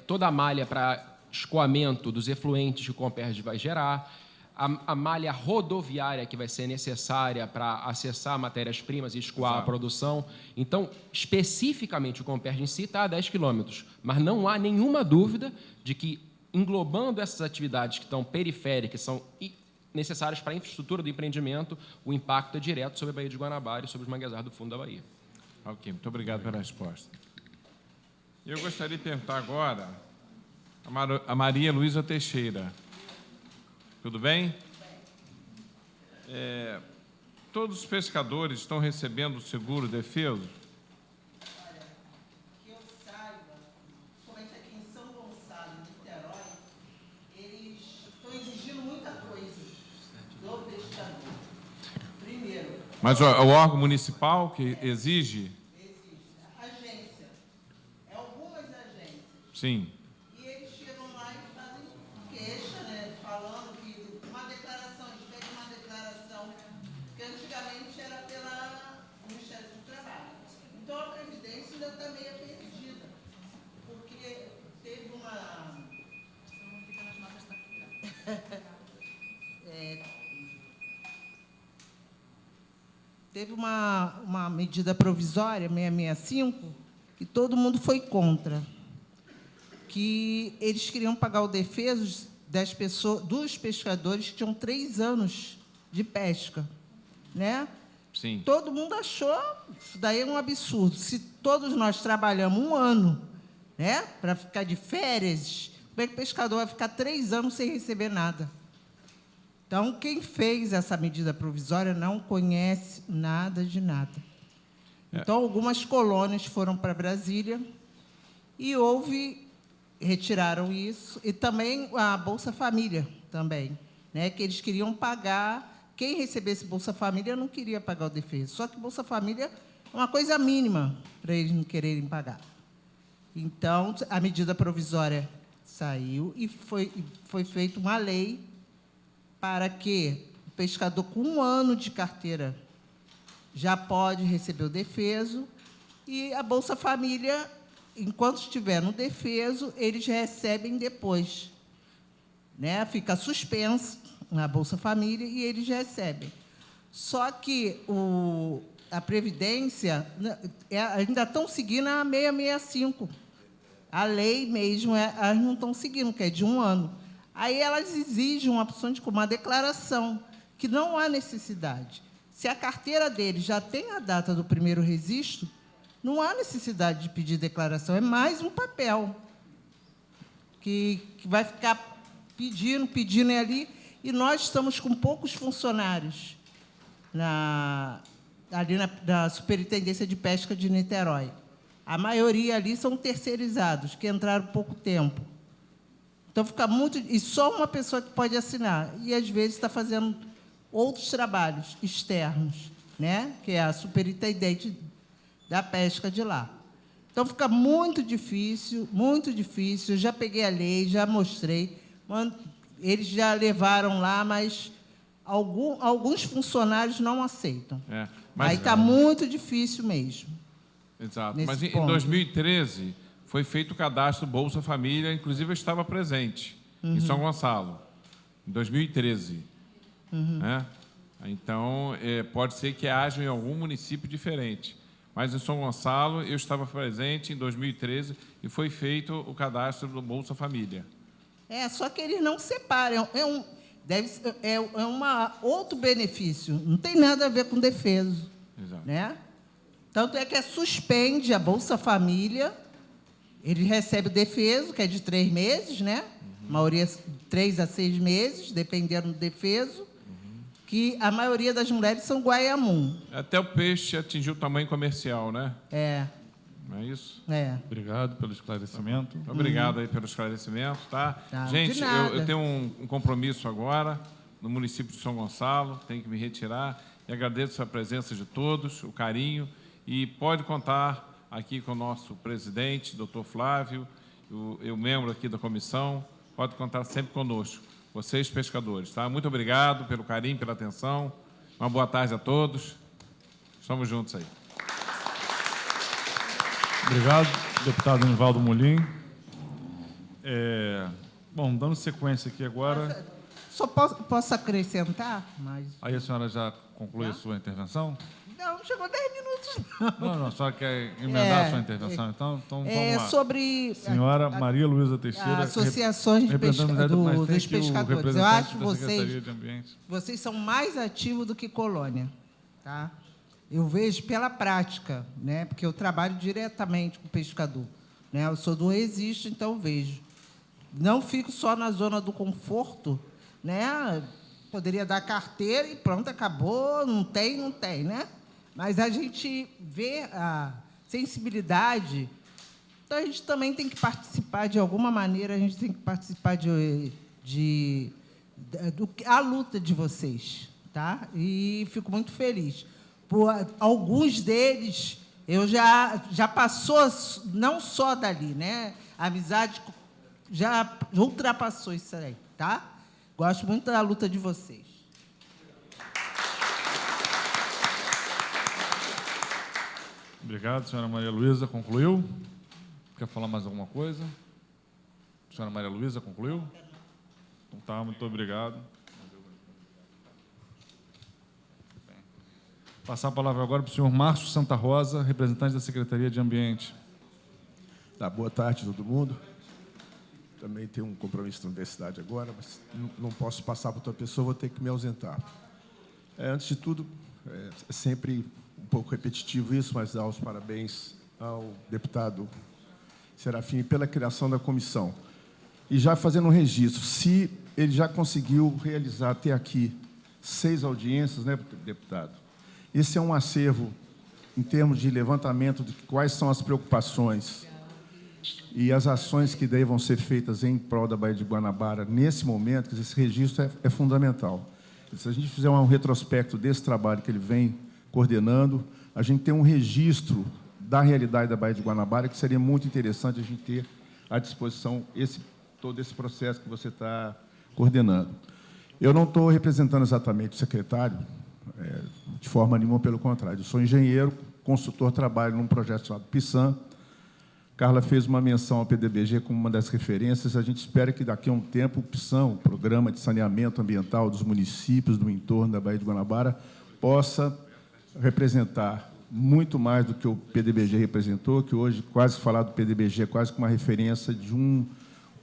toda a malha para escoamento dos efluentes que o Comperj vai gerar, a malha rodoviária que vai ser necessária para acessar matérias-primas e escoar a produção. Então, especificamente, o Comperj em si está a 10 quilômetros, mas não há nenhuma dúvida de que, englobando essas atividades que estão periféricas, são necessárias para a infraestrutura do empreendimento, o impacto é direto sobre a Baía de Guanabara e sobre os manguezais do fundo da Bahia. Ok, muito obrigado pela resposta. Eu gostaria de perguntar agora a Maria Luísa Teixeira. Tudo bem? Todos os pescadores estão recebendo o seguro defeso? Olha, que eu saiba, somente aqui em São Gonçalo, em Niterói, eles estão exigindo muita coisa do pescador. Primeiro... Mas o órgão municipal que exige? Existe. A agência. Sim. E eles chegam lá e fazem queixa, né? Falando que uma declaração, eles pedem uma declaração, que antigamente era pela Ministério do Trabalho. Então a Previdência ainda está meio perdida, porque teve uma. Não fica nas notas teve uma medida provisória, 665, que todo mundo foi contra. Que eles queriam pagar o defeso das pessoas, dos pescadores que tinham 3 anos de pesca, né? Sim. Todo mundo achou isso daí é um absurdo. Se todos nós trabalhamos 1 ano, né, para ficar de férias, como é que o pescador vai ficar 3 anos sem receber nada? Então, quem fez essa medida provisória não conhece nada de nada. Então, algumas colônias foram para Brasília e retiraram isso, e também a Bolsa Família, também, né, que eles queriam pagar, quem recebesse Bolsa Família não queria pagar o defeso, só que Bolsa Família é uma coisa mínima para eles não quererem pagar. Então, a medida provisória saiu e foi feita uma lei para que o pescador com 1 ano de carteira já pode receber o defeso, e a Bolsa Família, enquanto estiver no defeso, eles recebem depois, né? Fica suspenso na Bolsa Família e eles recebem. Só que a Previdência ainda estão seguindo a 665. A lei mesmo, elas não estão seguindo, que é de 1 ano. Aí elas exigem uma opção de uma declaração, que não há necessidade. Se a carteira deles já tem a data do primeiro registro, não há necessidade de pedir declaração, é mais um papel que vai ficar pedindo ali, e nós estamos com poucos funcionários ali na Superintendência de Pesca de Niterói. A maioria ali são terceirizados, que entraram há pouco tempo. Então, fica muito... E só uma pessoa que pode assinar. E, às vezes, está fazendo outros trabalhos externos, né? Que é a superintendente da pesca de lá. Então, fica muito difícil, muito difícil. Eu já peguei a lei, já mostrei. Eles já levaram lá, mas alguns funcionários não aceitam. Aí está muito difícil mesmo. Exato. Mas, em 2013... foi feito o cadastro Bolsa Família, inclusive eu estava presente, em São Gonçalo, em 2013. Né? Então, pode ser que haja em algum município diferente. Mas em São Gonçalo, eu estava presente em 2013 e foi feito o cadastro do Bolsa Família. Só que eles não separam. É outro benefício, não tem nada a ver com defeso. Exato. Né? Tanto é que suspende a Bolsa Família. Ele recebe o defeso, que é de 3 meses, né? A maioria 3 a 6 meses, dependendo do defeso, que a maioria das mulheres são guaiamum. Até o peixe atingiu o tamanho comercial, né? Não é isso? Obrigado pelo esclarecimento. Obrigado aí pelo esclarecimento, tá? Não, gente, eu tenho um compromisso agora no município de São Gonçalo, tenho que me retirar, e agradeço a presença de todos, o carinho, e pode contar aqui com o nosso presidente, doutor Flávio, o membro aqui da comissão, pode contar sempre conosco, vocês pescadores, tá? Muito obrigado pelo carinho, pela atenção, uma boa tarde a todos, estamos juntos aí. Obrigado, deputado Nivaldo Molim. Bom, dando sequência aqui agora... Só posso acrescentar? Mas... Aí a senhora já conclui a sua intervenção? Não chegou 10 minutos, não. Não, só quer emendar a sua intervenção, então vamos lá. Sobre... Senhora Maria Luísa Teixeira, associações dos pescadores. Eu acho que vocês são mais ativos do que colônia. Tá? Eu vejo pela prática, né? Porque eu trabalho diretamente com o pescador. Né? Eu sou do Resisto, então eu vejo. Não fico só na zona do conforto, né? Poderia dar carteira e pronto, acabou, não tem, né? Mas a gente vê a sensibilidade, então a gente também tem que participar de alguma maneira, a gente tem que participar a luta de vocês, tá? E fico muito feliz. Por alguns deles, Eu já passou, não só dali, né? A amizade já ultrapassou isso aí, tá? Gosto muito da luta de vocês. Obrigado, senhora Maria Luísa. Concluiu? Quer falar mais alguma coisa? Senhora Maria Luísa, concluiu? Então tá, muito obrigado. Passar a palavra agora para o senhor Márcio Santa Rosa, representante da Secretaria de Ambiente. Tá, boa tarde, todo mundo. Também tenho um compromisso na universidade agora, mas não posso passar para outra pessoa, vou ter que me ausentar. Antes de tudo, é sempre um pouco repetitivo isso, mas dar os parabéns ao deputado Serafim pela criação da comissão. E já fazendo um registro, se ele já conseguiu realizar até aqui 6 audiências, né, deputado? Esse é um acervo em termos de levantamento de quais são as preocupações e as ações que devam ser feitas em prol da Baía de Guanabara nesse momento, que esse registro é fundamental. Se a gente fizer um retrospecto desse trabalho que ele vem coordenando, a gente tem um registro da realidade da Baía de Guanabara que seria muito interessante a gente ter à disposição todo esse processo que você está coordenando. Eu não estou representando exatamente o secretário, de forma nenhuma, pelo contrário. Eu sou engenheiro, consultor, trabalho num projeto chamado PISAM. Carla fez uma menção ao PDBG como uma das referências. A gente espera que, daqui a um tempo, o PISAM, o Programa de Saneamento Ambiental dos Municípios do entorno da Baía de Guanabara, possa representar muito mais do que o PDBG representou, que hoje, quase falar do PDBG é quase como uma referência de um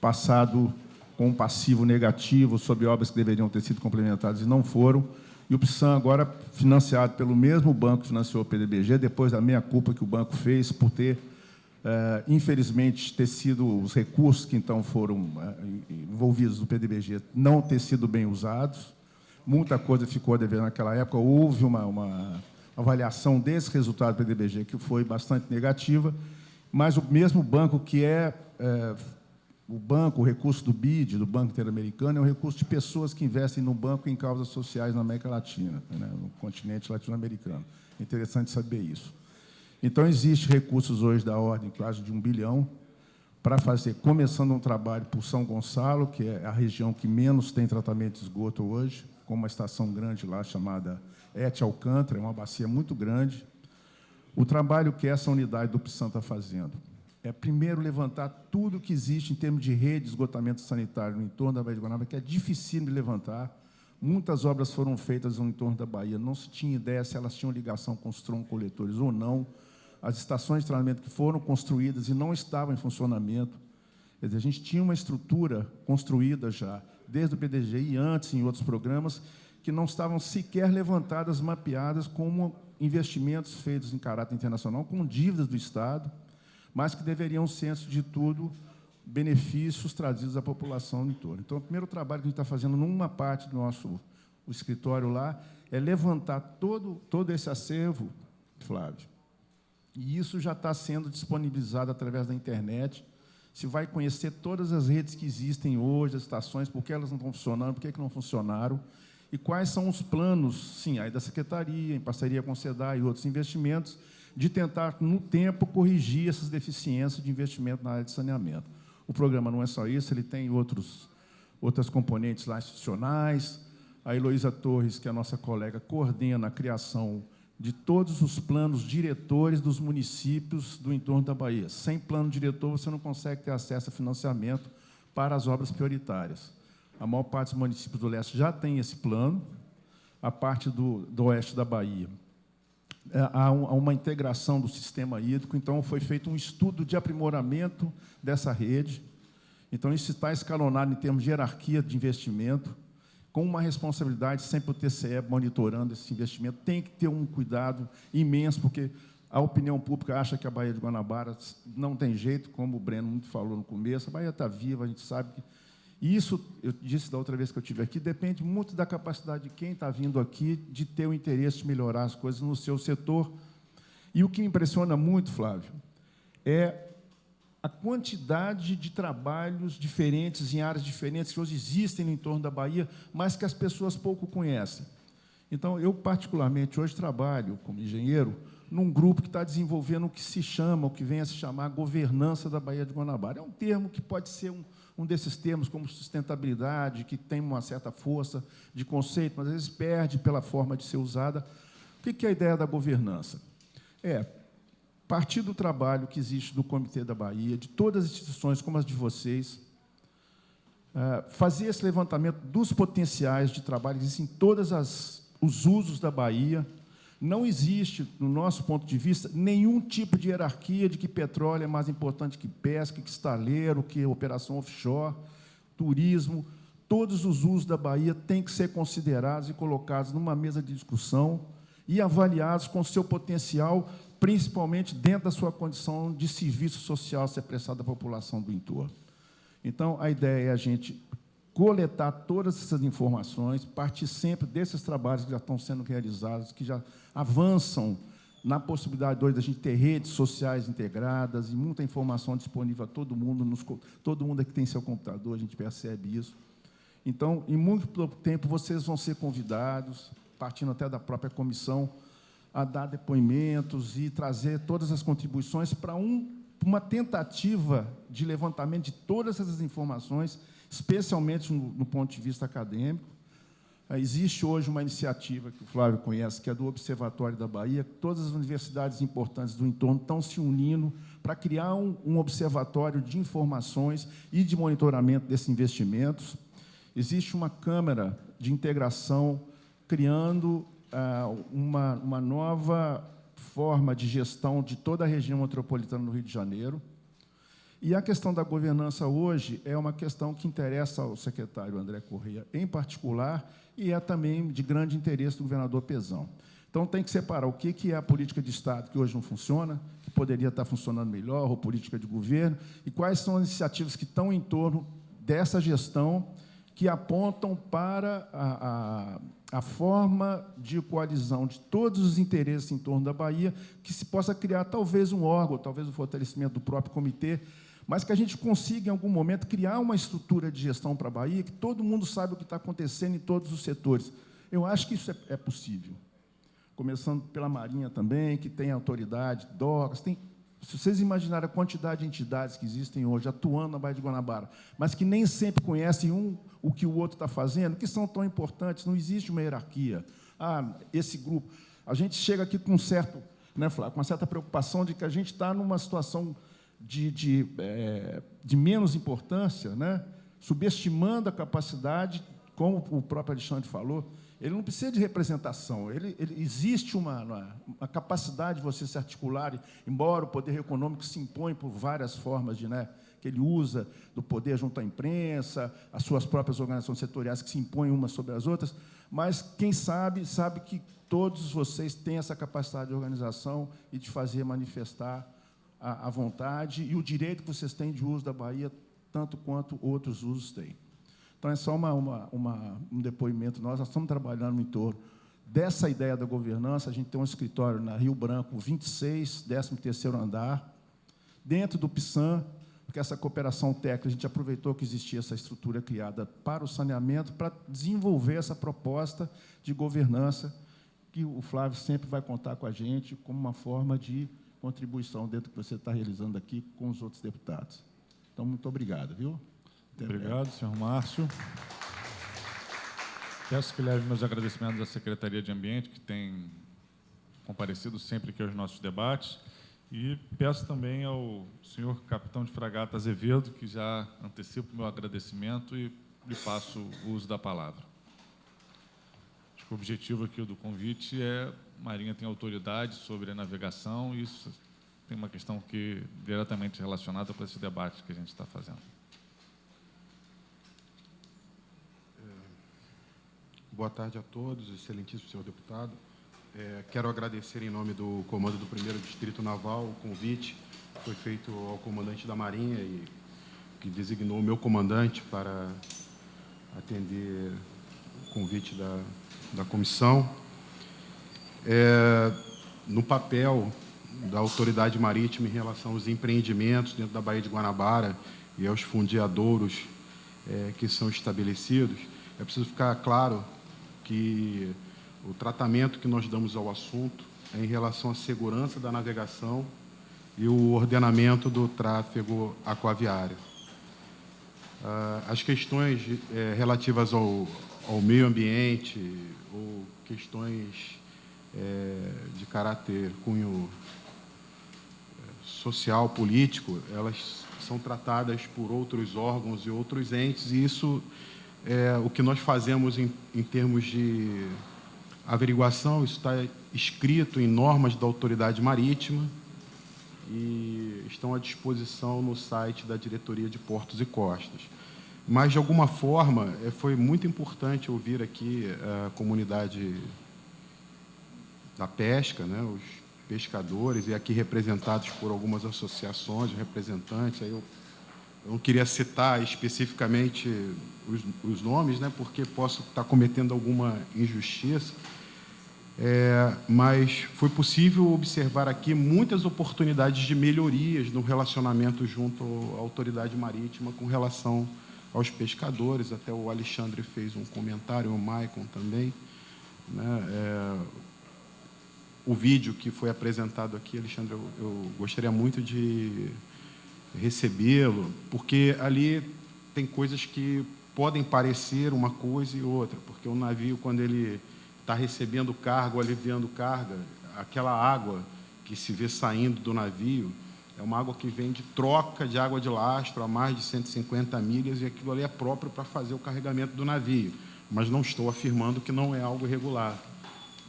passado com um passivo negativo sobre obras que deveriam ter sido complementadas e não foram. E o PSAM, agora financiado pelo mesmo banco que financiou o PDBG, depois da meia-culpa que o banco fez por ter, infelizmente, ter sido os recursos que então foram envolvidos no PDBG não ter sido bem usados. Muita coisa ficou a dever naquela época. Houve uma avaliação desse resultado do PDBG que foi bastante negativa, mas o mesmo banco que o recurso do BID, do Banco Interamericano, é um recurso de pessoas que investem no banco em causas sociais na América Latina, né, no continente latino-americano. É interessante saber isso. Então, existem recursos hoje da ordem quase de 1 bilhão para fazer, começando um trabalho por São Gonçalo, que é a região que menos tem tratamento de esgoto hoje, com uma estação grande lá chamada Ete Alcântara, é uma bacia muito grande. O trabalho que essa unidade do PSAM está fazendo é, primeiro, levantar tudo que existe em termos de rede de esgotamento sanitário no entorno da Baía de Guanabara, que é difícil de levantar. Muitas obras foram feitas no entorno da Baía, não se tinha ideia se elas tinham ligação com os troncoletores ou não. As estações de tratamento que foram construídas e não estavam em funcionamento. Quer dizer, a gente tinha uma estrutura construída já, desde o PDG e antes, em outros programas, que não estavam sequer levantadas, mapeadas, como investimentos feitos em caráter internacional, com dívidas do Estado, mas que deveriam ser, antes de tudo, benefícios trazidos à população no entorno. Então, o primeiro trabalho que a gente está fazendo numa parte do nosso escritório lá é levantar todo esse acervo, Flávio, e isso já está sendo disponibilizado através da internet. Se vai conhecer todas as redes que existem hoje, as estações, por que elas não estão funcionando, por que não funcionaram, e quais são os planos, sim, aí da Secretaria, em parceria com o SEDAI e outros investimentos, de tentar, no tempo, corrigir essas deficiências de investimento na área de saneamento. O programa não é só isso, ele tem outras componentes lá institucionais. A Heloísa Torres, que é a nossa colega, coordena a criação de todos os planos diretores dos municípios do entorno da Bahia. Sem plano diretor, você não consegue ter acesso a financiamento para as obras prioritárias. A maior parte dos municípios do leste já tem esse plano, a parte do oeste da Bahia. Há uma integração do sistema hídrico, então foi feito um estudo de aprimoramento dessa rede. Então, isso está escalonado em termos de hierarquia de investimento, com uma responsabilidade sempre o TCE monitorando esse investimento. Tem que ter um cuidado imenso, porque a opinião pública acha que a Baía de Guanabara não tem jeito, como o Breno muito falou no começo, a Baía está viva, a gente sabe que... E isso, eu disse da outra vez que eu estive aqui, depende muito da capacidade de quem está vindo aqui de ter o interesse de melhorar as coisas no seu setor. E o que me impressiona muito, Flávio, é a quantidade de trabalhos diferentes, em áreas diferentes, que hoje existem no entorno da Bahia, mas que as pessoas pouco conhecem. Então, eu, particularmente, hoje trabalho como engenheiro num grupo que está desenvolvendo o que se chama, o que vem a se chamar governança da Baía de Guanabara. É um termo que pode ser um desses termos, como sustentabilidade, que tem uma certa força de conceito, mas às vezes perde pela forma de ser usada. O que é a ideia da governança? É partir do trabalho que existe do Comitê da Bahia, de todas as instituições como as de vocês, fazer esse levantamento dos potenciais de trabalho que existem em todos os usos da Bahia. Não existe, no nosso ponto de vista, nenhum tipo de hierarquia de que petróleo é mais importante que pesca, que estaleiro, que operação offshore, turismo. Todos os usos da Bahia têm que ser considerados e colocados numa mesa de discussão e avaliados com seu potencial, principalmente dentro da sua condição de serviço social a ser prestado à população do entorno. Então, a ideia é a gente coletar todas essas informações, partir sempre desses trabalhos que já estão sendo realizados, que já avançam na possibilidade hoje da gente ter redes sociais integradas e muita informação disponível a todo mundo. Todo mundo aqui tem seu computador, a gente percebe isso. Então, em muito pouco tempo, vocês vão ser convidados, partindo até da própria comissão, a dar depoimentos e trazer todas as contribuições para uma tentativa de levantamento de todas essas informações, especialmente no ponto de vista acadêmico. Existe hoje uma iniciativa que o Flávio conhece, que é do Observatório da Bahia. Todas as universidades importantes do entorno estão se unindo para criar um observatório de informações e de monitoramento desses investimentos. Existe uma Câmara de Integração criando uma nova forma de gestão de toda a região metropolitana do Rio de Janeiro. E a questão da governança hoje é uma questão que interessa ao secretário André Corrêa em particular e é também de grande interesse do governador Pezão. Então, tem que separar o que é a política de Estado que hoje não funciona, que poderia estar funcionando melhor, ou política de governo, e quais são as iniciativas que estão em torno dessa gestão que apontam para a forma de coalizão de todos os interesses em torno da Bahia, que se possa criar talvez um órgão, talvez o fortalecimento do próprio comitê, mas que a gente consiga, em algum momento, criar uma estrutura de gestão para a Bahia, que todo mundo saiba o que está acontecendo em todos os setores. Eu acho que isso é possível. Começando pela Marinha também, que tem autoridade, DOCAS, se vocês imaginarem a quantidade de entidades que existem hoje atuando na Baía de Guanabara, mas que nem sempre conhecem o que o outro está fazendo, que são tão importantes, não existe uma hierarquia. Esse grupo. A gente chega aqui com com uma certa preocupação de que a gente está numa situação de menos importância, né? Subestimando a capacidade, como o próprio Alexandre falou. Ele não precisa de representação, existe uma capacidade de você se articular, embora o poder econômico se impõe por várias formas que ele usa, do poder junto à imprensa, as suas próprias organizações setoriais que se impõem umas sobre as outras, mas quem sabe que todos vocês têm essa capacidade de organização e de fazer manifestar a vontade e o direito que vocês têm de uso da Bahia, tanto quanto outros usos têm. Então, é só um depoimento. Nós estamos trabalhando em torno dessa ideia da governança. A gente tem um escritório na Rio Branco, 26, 13º andar, dentro do PSAN, porque essa cooperação técnica, a gente aproveitou que existia essa estrutura criada para o saneamento, para desenvolver essa proposta de governança, que o Flávio sempre vai contar com a gente como uma forma de contribuição dentro do que você está realizando aqui com os outros deputados. Então, muito obrigado, viu? Obrigado, senhor Márcio. Peço que leve meus agradecimentos à Secretaria de Ambiente, que tem comparecido sempre aqui aos nossos debates, e peço também ao senhor capitão de fragata Azevedo, que já antecipa o meu agradecimento e lhe passo o uso da palavra. Acho que o objetivo aqui do convite é a Marinha tem autoridade sobre a navegação, e isso tem uma questão que diretamente relacionada com esse debate que a gente está fazendo. Boa tarde a todos, excelentíssimo senhor deputado. Quero agradecer em nome do comando do 1º Distrito Naval o convite que foi feito ao comandante da Marinha e que designou o meu comandante para atender o convite da comissão. No papel da autoridade marítima em relação aos empreendimentos dentro da Baía de Guanabara e aos fundeadouros que são estabelecidos, é preciso ficar claro que o tratamento que nós damos ao assunto em relação à segurança da navegação e o ordenamento do tráfego aquaviário. As questões relativas ao meio ambiente ou questões de caráter cunho social, político, elas são tratadas por outros órgãos e outros entes, e isso é o que nós fazemos em termos de averiguação. Isso está escrito em normas da Autoridade Marítima e estão à disposição no site da Diretoria de Portos e Costas. Mas, de alguma forma, foi muito importante ouvir aqui a comunidade da pesca, né, os pescadores, e aqui representados por algumas associações, representantes. Aí eu não queria citar especificamente os nomes, né, porque posso estar cometendo alguma injustiça, mas foi possível observar aqui muitas oportunidades de melhorias no relacionamento junto à Autoridade Marítima com relação aos pescadores. Até o Alexandre fez um comentário, o Maicon também, né? O vídeo que foi apresentado aqui, Alexandre, eu gostaria muito de recebê-lo, porque ali tem coisas que podem parecer uma coisa e outra, porque o navio, quando ele está recebendo carga, aliviando carga, aquela água que se vê saindo do navio é uma água que vem de troca de água de lastro a mais de 150 milhas, e aquilo ali é próprio para fazer o carregamento do navio, mas não estou afirmando que não é algo irregular.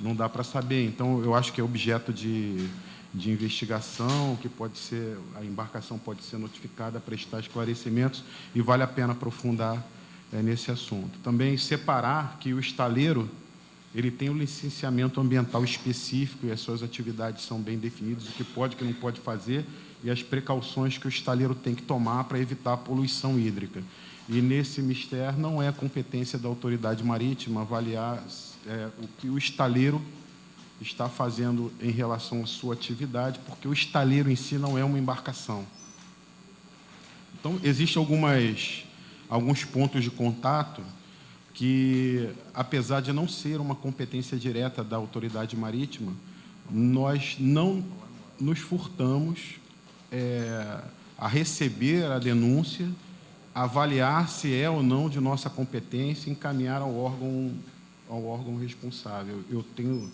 Não dá para saber. Então, eu acho que é objeto de investigação, que pode ser, a embarcação pode ser notificada, prestar esclarecimentos, e vale a pena aprofundar nesse assunto. Também separar que o estaleiro ele tem um licenciamento ambiental específico e as suas atividades são bem definidas, o que pode e o que não pode fazer, e as precauções que o estaleiro tem que tomar para evitar a poluição hídrica. E, nesse mistério, não é competência da Autoridade Marítima avaliar o que o estaleiro está fazendo em relação à sua atividade, porque o estaleiro em si não é uma embarcação. Então, existem alguns pontos de contato que, apesar de não ser uma competência direta da Autoridade Marítima, nós não nos furtamos a receber a denúncia, avaliar se é ou não de nossa competência, encaminhar ao órgão responsável. Eu tenho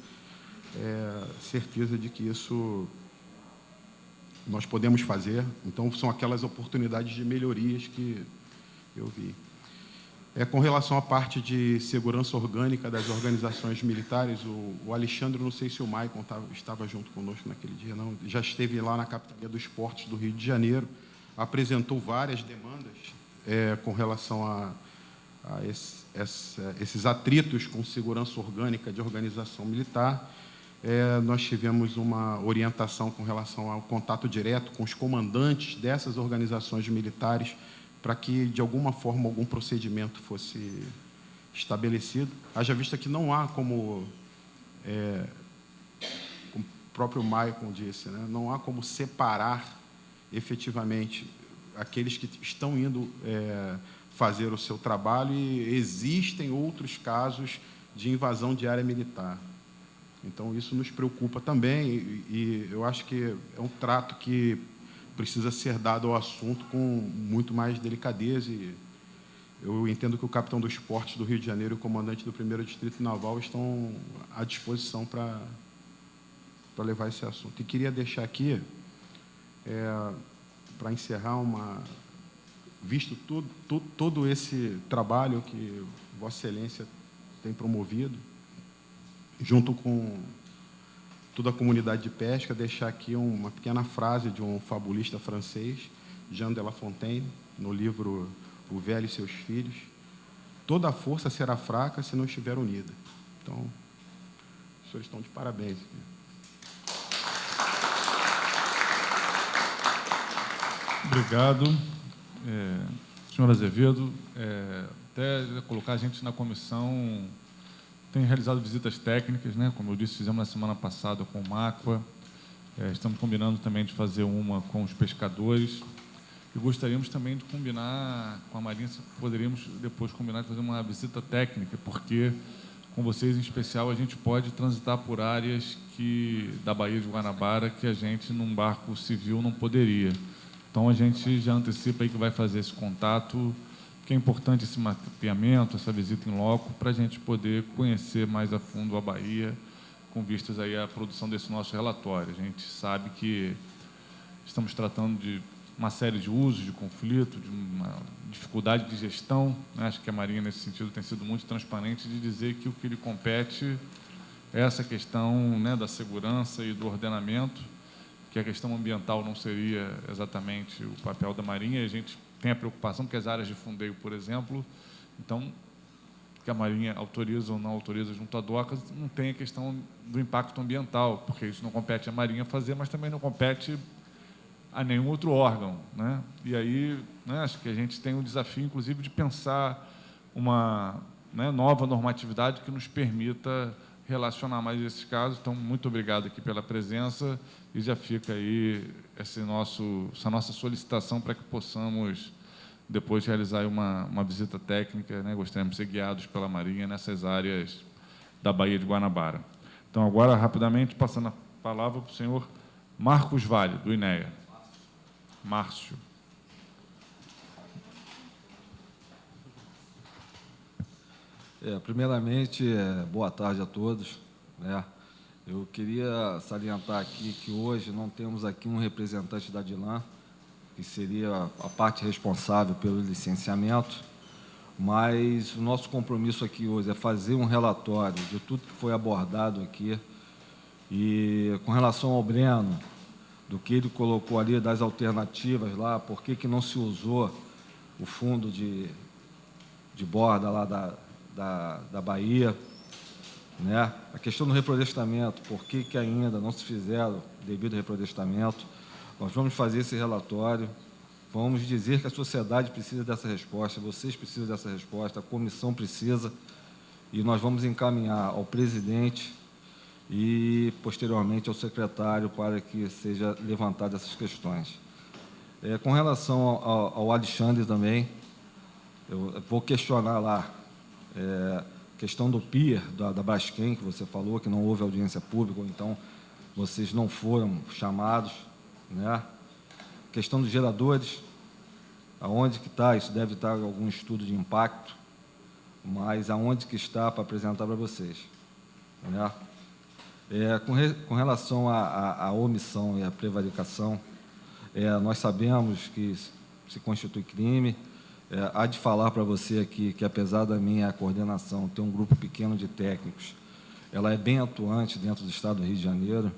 certeza de que isso nós podemos fazer. Então, são aquelas oportunidades de melhorias que eu vi. Com relação à parte de segurança orgânica das organizações militares, o Alexandre, não sei se o Maicon estava junto conosco naquele dia, não, já esteve lá na Capitania dos Portos do Rio de Janeiro, apresentou várias demandas com relação a esses atritos com segurança orgânica de organização militar. Nós tivemos uma orientação com relação ao contato direto com os comandantes dessas organizações militares, para que, de alguma forma, algum procedimento fosse estabelecido. Haja vista que não há como o próprio Maicon disse, né, não há como separar efetivamente aqueles que estão indo fazer o seu trabalho, e existem outros casos de invasão de área militar. Então, isso nos preocupa também, e eu acho que é um trato que precisa ser dado ao assunto com muito mais delicadeza, e eu entendo que o capitão dos portos do Rio de Janeiro e o comandante do 1º Distrito Naval estão à disposição para levar esse assunto. E queria deixar aqui, para encerrar, visto todo esse trabalho que Vossa Excelência tem promovido, junto com toda a comunidade de pesca, deixar aqui uma pequena frase de um fabulista francês, Jean de La Fontaine, no livro O Velho e Seus Filhos: toda força será fraca se não estiver unida. Então, os senhores estão de parabéns. Obrigado. Senhor Azevedo, até colocar a gente na comissão, tem realizado visitas técnicas, né? Como eu disse, fizemos na semana passada com o MACUA, estamos combinando também de fazer uma com os pescadores, e gostaríamos também de combinar com a Marinha, se poderíamos depois combinar de fazer uma visita técnica, porque com vocês em especial, a gente pode transitar por áreas da Baía de Guanabara que a gente, num barco civil, não poderia. Então, a gente já antecipa aí que vai fazer esse contato, que é importante esse mapeamento, essa visita em loco, para a gente poder conhecer mais a fundo a Bahia, com vistas aí à produção desse nosso relatório. A gente sabe que estamos tratando de uma série de usos, de conflito, de uma dificuldade de gestão, né? Acho que a Marinha, nesse sentido, tem sido muito transparente de dizer que o que lhe compete é essa questão, né, da segurança e do ordenamento, que a questão ambiental não seria exatamente o papel da Marinha, e a gente tem a preocupação que as áreas de fundeio, por exemplo, então, que a Marinha autoriza ou não autoriza junto à DOCA, não tem a questão do impacto ambiental, porque isso não compete à Marinha fazer, mas também não compete a nenhum outro órgão, né? E aí, né, acho que a gente tem o desafio, inclusive, de pensar uma, né, nova normatividade que nos permita relacionar mais esses casos. Então, muito obrigado aqui pela presença e já fica aí essa nossa solicitação para que possamos depois realizar uma visita técnica, né? Gostaríamos de ser guiados pela Marinha nessas áreas da Baía de Guanabara. Então, agora, rapidamente, passando a palavra para o senhor Marcos Vale, do INEA. Márcio. Primeiramente, boa tarde a todos, né? Eu queria salientar aqui que hoje não temos aqui um representante da DILAN, que seria a parte responsável pelo licenciamento, mas o nosso compromisso aqui hoje é fazer um relatório de tudo que foi abordado aqui. E com relação ao Breno, do que ele colocou ali, das alternativas lá, por que não se usou o fundo de borda lá da Bahia, né? A questão do reflorestamento, por que ainda não se fizeram devido ao reflorestamento. Nós vamos fazer esse relatório, vamos dizer que a sociedade precisa dessa resposta, vocês precisam dessa resposta, a comissão precisa, e nós vamos encaminhar ao presidente e, posteriormente, ao secretário para que seja levantada essas questões. Com relação ao Alexandre também, eu vou questionar lá questão do PIR, da Braskem, que você falou, que não houve audiência pública, ou então vocês não foram chamados, né? Questão dos geradores, aonde que está? Isso deve estar em algum estudo de impacto, mas aonde que está para apresentar para vocês, né? Com relação à omissão e à prevaricação, nós sabemos que se constitui crime. Há de falar para você aqui que, apesar da minha coordenação ter um grupo pequeno de técnicos, ela é bem atuante dentro do Estado do Rio de Janeiro.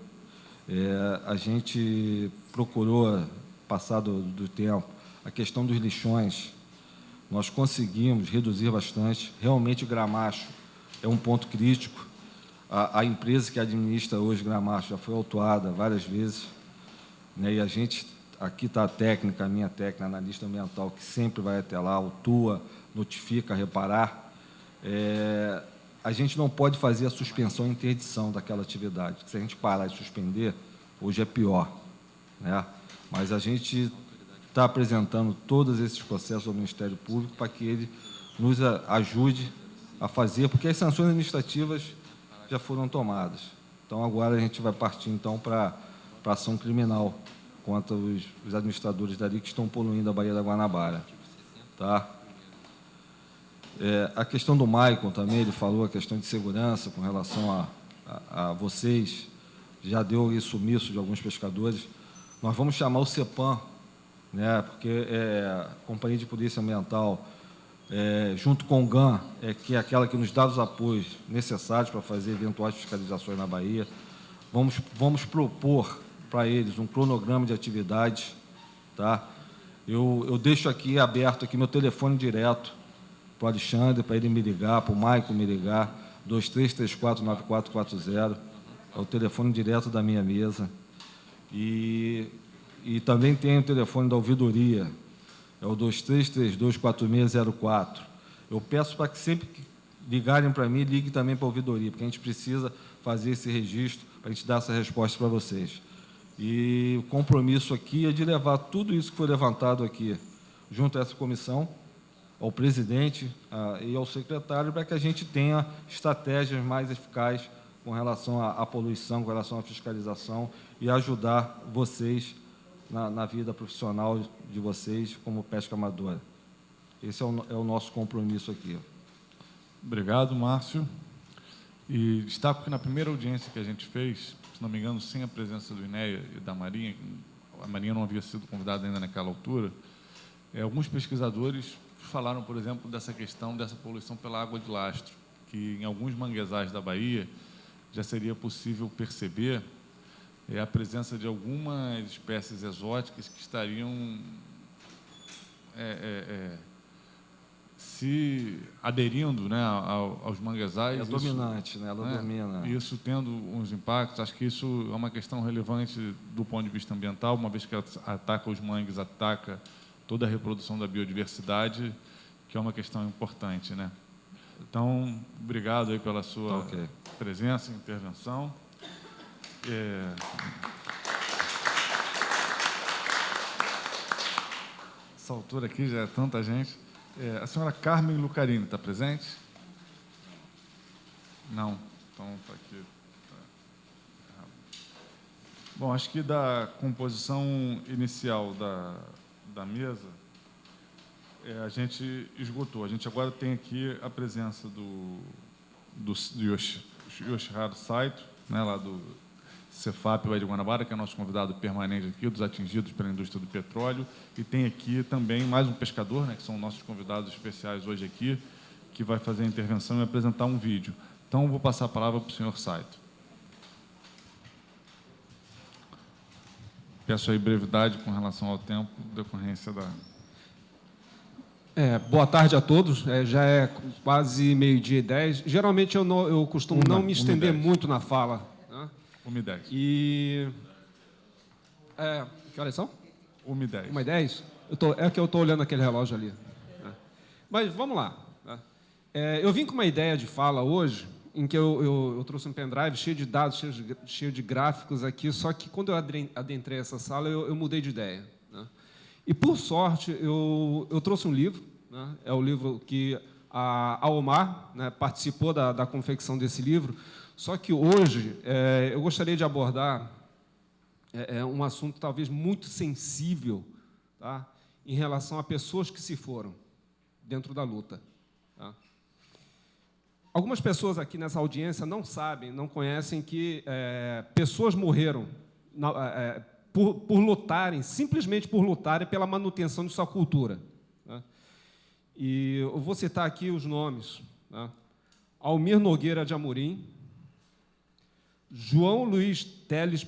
A gente procurou, passado do tempo, a questão dos lixões, nós conseguimos reduzir bastante. Realmente, Gramacho é um ponto crítico. A empresa que administra hoje Gramacho já foi autuada várias vezes, né? E a gente, aqui está a técnica, a minha técnica, analista ambiental, que sempre vai até lá, autua, notifica, reparar. A gente não pode fazer a suspensão e interdição daquela atividade, porque se a gente parar e suspender, hoje é pior, né? Mas a gente está apresentando todos esses processos ao Ministério Público para que ele nos ajude a fazer, porque as sanções administrativas já foram tomadas. Então, agora a gente vai partir, então, para a ação criminal contra os administradores dali que estão poluindo a Baía da Guanabara. Tá? A questão do Maicon também, ele falou a questão de segurança com relação a vocês, já deu isso sumiço de alguns pescadores. Nós vamos chamar o CEPAM, né, porque a Companhia de Polícia Ambiental, junto com o GAN, que é aquela que nos dá os apoios necessários para fazer eventuais fiscalizações na Bahia. Vamos propor para eles um cronograma de atividades. Tá? Eu deixo aqui aberto aqui meu telefone direto para o Alexandre, para ele me ligar, para o Maicon me ligar, 2334-9440, é o telefone direto da minha mesa. E também tem o telefone da ouvidoria, é o 2332-4604. Eu peço para que sempre que ligarem para mim, liguem também para a ouvidoria, porque a gente precisa fazer esse registro para a gente dar essa resposta para vocês. E o compromisso aqui é de levar tudo isso que foi levantado aqui junto a essa comissão, ao presidente e ao secretário para que a gente tenha estratégias mais eficazes com relação à poluição, com relação à fiscalização e ajudar vocês na vida profissional de vocês como pesca amadora. Esse é o nosso compromisso aqui. Obrigado, Márcio. E destaco que na primeira audiência que a gente fez, se não me engano, sem a presença do INEA e da Marinha, a Marinha não havia sido convidada ainda naquela altura, alguns pesquisadores falaram, por exemplo, dessa questão dessa poluição pela água de lastro, que em alguns manguezais da Bahia já seria possível perceber a presença de algumas espécies exóticas que estariam se aderindo, né, aos manguezais. É dominante, né? Ela domina. Isso tendo uns impactos, acho que isso é uma questão relevante do ponto de vista ambiental, uma vez que ela ataca os mangues, ataca toda a reprodução da biodiversidade, que é uma questão importante, né? Então, obrigado aí pela sua presença e intervenção. Essa altura aqui já é tanta gente. A senhora Carmen Lucarini está presente? Não. Então, está aqui. Bom, acho que da composição inicial da mesa, a gente esgotou. A gente agora tem aqui a presença do Yoshihiro Saito, né, lá do Cefap Baía de Guanabara, que é nosso convidado permanente aqui, dos atingidos pela indústria do petróleo, e tem aqui também mais um pescador, né, que são nossos convidados especiais hoje aqui, que vai fazer a intervenção e apresentar um vídeo. Então, vou passar a palavra para o senhor Saito. Peço aí brevidade com relação ao tempo, decorrência da... Boa tarde a todos. Já é quase 12:10. Geralmente eu costumo não me estender muito na fala. 1h10. E... que horas são? 1h10. 1h10? É que eu estou olhando aquele relógio ali. Mas vamos lá. Eu vim com uma ideia de fala hoje, em que eu trouxe um pendrive cheio de dados, cheio de gráficos aqui, só que quando eu adentrei essa sala, eu mudei de ideia. E, por sorte, eu trouxe um livro, né? É o livro que a Almar, né, participou da confecção desse livro, só que hoje eu gostaria de abordar um assunto talvez muito sensível, tá? Em relação a pessoas que se foram dentro da luta. Tá? Algumas pessoas aqui nessa audiência não sabem, não conhecem que pessoas morreram por lutarem, simplesmente por lutarem pela manutenção de sua cultura. Né? E eu vou citar aqui os nomes. Né? Almir Nogueira de Amorim, João Luiz Teles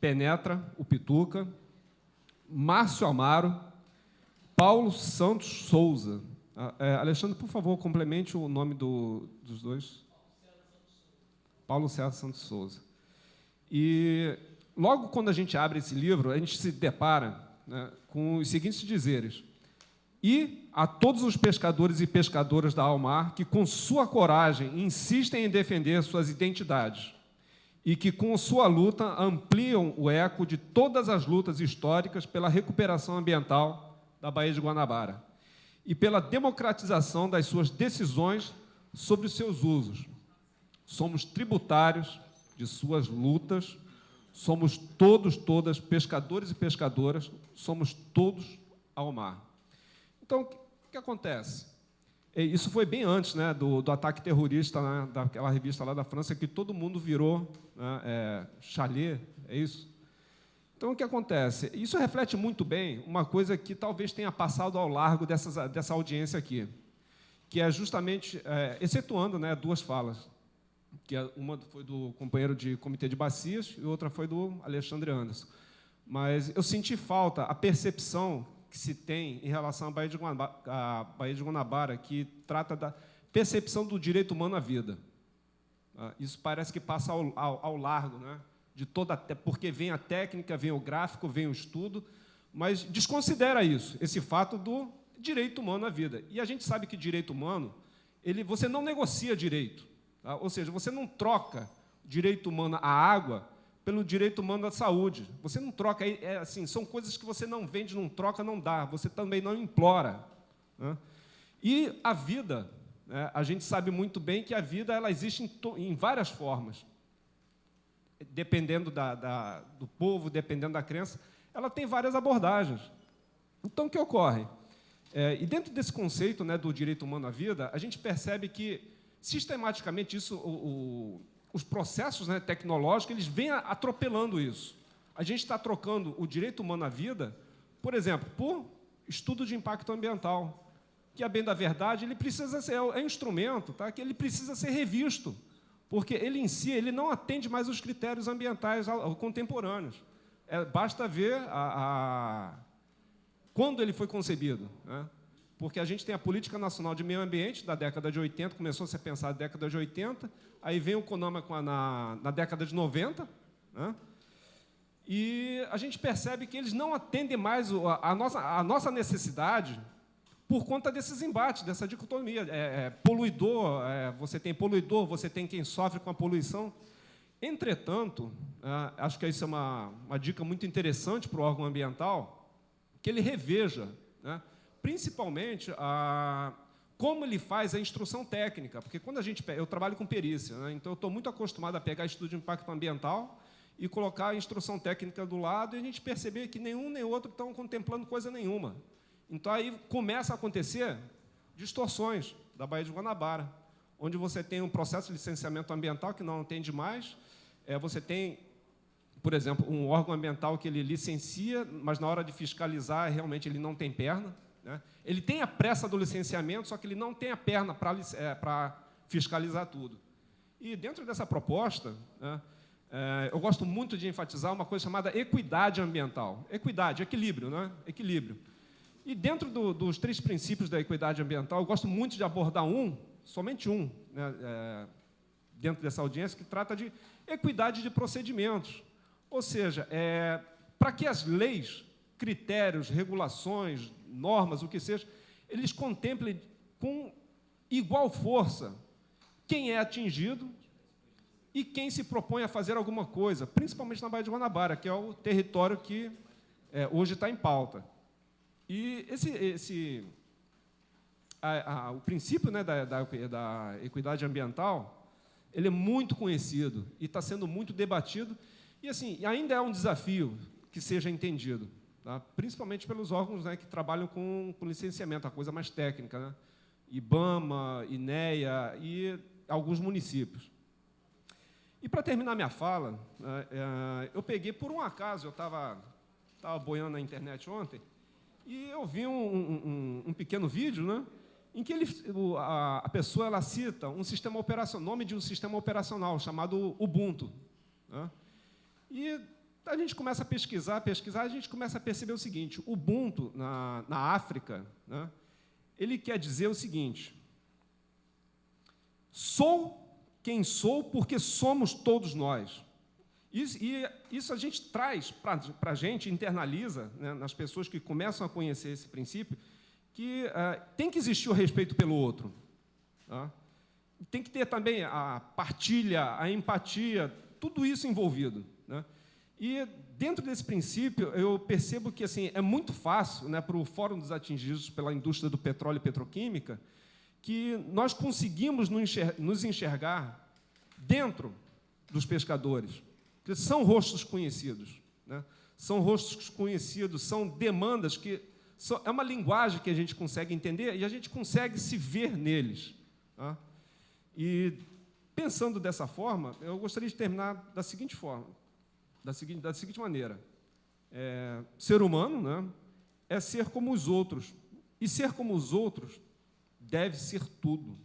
Penetra, o Pituca, Márcio Amaro, Paulo Santos Souza. Alexandre, por favor, complemente o nome dos dois. Paulo César Santos Souza. E... logo quando a gente abre esse livro, a gente se depara, né, com os seguintes dizeres: e a todos os pescadores e pescadoras da Almar que, com sua coragem, insistem em defender suas identidades e que, com sua luta, ampliam o eco de todas as lutas históricas pela recuperação ambiental da Baía de Guanabara e pela democratização das suas decisões sobre os seus usos. Somos tributários de suas lutas. Somos todas, pescadores e pescadoras, somos todos ao mar. Então, o que acontece? Isso foi bem antes, né, do ataque terrorista, né, daquela revista lá da França, que todo mundo virou, né, Chalé, é isso? Então, o que acontece? Isso reflete muito bem uma coisa que talvez tenha passado ao largo dessa audiência aqui, que é justamente, excetuando, né, duas falas, que uma foi do companheiro de comitê de bacias e outra foi do Alexandre Anderson. Mas eu senti falta, a percepção que se tem em relação à Baía de Guanabara, que trata da percepção do direito humano à vida. Isso parece que passa ao largo, né? De toda, porque vem a técnica, vem o gráfico, vem o estudo, mas desconsidera isso, esse fato do direito humano à vida. E a gente sabe que direito humano, você não negocia direito. Tá? Ou seja, você não troca direito humano à água pelo direito humano à saúde. Você não troca, assim, são coisas que você não vende, não troca, não dá. Você também não implora. Né? E a vida, né, a gente sabe muito bem que a vida ela existe em várias formas. Dependendo do povo, dependendo da crença, ela tem várias abordagens. Então, o que ocorre? E dentro desse conceito, né, do direito humano à vida, a gente percebe que, sistematicamente, os processos, né, tecnológicos eles vêm atropelando isso. A gente está trocando o direito humano à vida, por exemplo, por estudo de impacto ambiental, que, a bem da verdade, ele precisa ser, é um instrumento, tá, que ele precisa ser revisto, porque ele em si ele não atende mais os critérios ambientais contemporâneos. Basta ver quando ele foi concebido, né? Porque a gente tem a Política Nacional de Meio Ambiente da década de 80, começou a ser pensado na década de 80, aí vem o CONAMA na década de 90, né? E a gente percebe que eles não atendem mais a nossa necessidade por conta desses embates, dessa dicotomia. Poluidor, você tem poluidor, você tem quem sofre com a poluição. Entretanto, acho que isso é uma dica muito interessante para o órgão ambiental, que ele reveja, né, principalmente como ele faz a instrução técnica, porque quando eu trabalho com perícia, né, então eu estou muito acostumado a pegar estudo de impacto ambiental e colocar a instrução técnica do lado e a gente perceber que nenhum nem outro estão contemplando coisa nenhuma. Então, aí começa a acontecer distorções da Baía de Guanabara, onde você tem um processo de licenciamento ambiental que não atende mais. Você tem, por exemplo, um órgão ambiental que ele licencia, mas na hora de fiscalizar, realmente ele não tem perna, né? Ele tem a pressa do licenciamento, só que ele não tem a perna para fiscalizar tudo. E, dentro dessa proposta, né, eu gosto muito de enfatizar uma coisa chamada equidade ambiental. Equidade, equilíbrio, né? Equilíbrio. E dentro dos 3 princípios da equidade ambiental, eu gosto muito de abordar somente um, né, dentro dessa audiência, que trata de equidade de procedimentos. Ou seja, para que as leis, critérios, regulações, normas, o que seja, eles contemplem com igual força quem é atingido e quem se propõe a fazer alguma coisa, principalmente na Baía de Guanabara, que é o território que hoje está em pauta. E o princípio, né, da equidade ambiental, ele é muito conhecido e está sendo muito debatido, e assim, ainda é um desafio que seja entendido, tá? Principalmente pelos órgãos, né, que trabalham com licenciamento, a coisa mais técnica, né? IBAMA, INEA e alguns municípios. E, para terminar minha fala, eu peguei, por um acaso, eu estava boiando na internet ontem, e eu vi um pequeno vídeo, né, em que a pessoa ela cita um sistema operacional, nome de um sistema operacional chamado Ubuntu, né? E a gente começa a pesquisar, a gente começa a perceber o seguinte: Ubuntu na África, né, ele quer dizer o seguinte: sou quem sou porque somos todos nós. Isso a gente traz para a gente, internaliza, né, nas pessoas que começam a conhecer esse princípio, que tem que existir o respeito pelo outro. Tá? Tem que ter também a partilha, a empatia, tudo isso envolvido. Né? E, dentro desse princípio, eu percebo que assim, é muito fácil, né, para o Fórum dos Atingidos pela Indústria do Petróleo e Petroquímica, que nós conseguimos nos enxergar dentro dos pescadores, que são rostos conhecidos, né? São rostos conhecidos, são demandas que é uma linguagem que a gente consegue entender e a gente consegue se ver neles. Tá? E, pensando dessa forma, eu gostaria de terminar da seguinte forma, da seguinte maneira: ser humano, né, é ser como os outros, e ser como os outros deve ser tudo.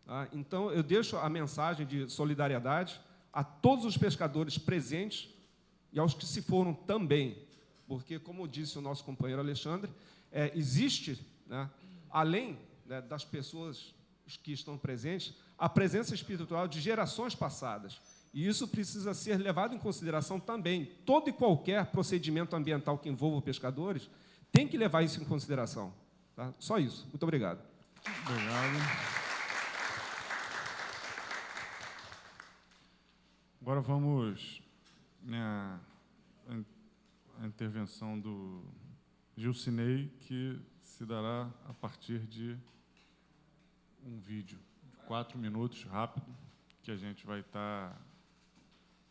Tá? Então, eu deixo a mensagem de solidariedade a todos os pescadores presentes e aos que se foram também, porque, como disse o nosso companheiro Alexandre, existe, né, além, né, das pessoas que estão presentes, a presença espiritual de gerações passadas, e isso precisa ser levado em consideração também. Todo e qualquer procedimento ambiental que envolva pescadores tem que levar isso em consideração. Tá? Só isso. Muito obrigado. Obrigado. Agora vamos à intervenção do Gilcinei, que se dará a partir de um vídeo de 4 minutos, rápido, que a gente vai estar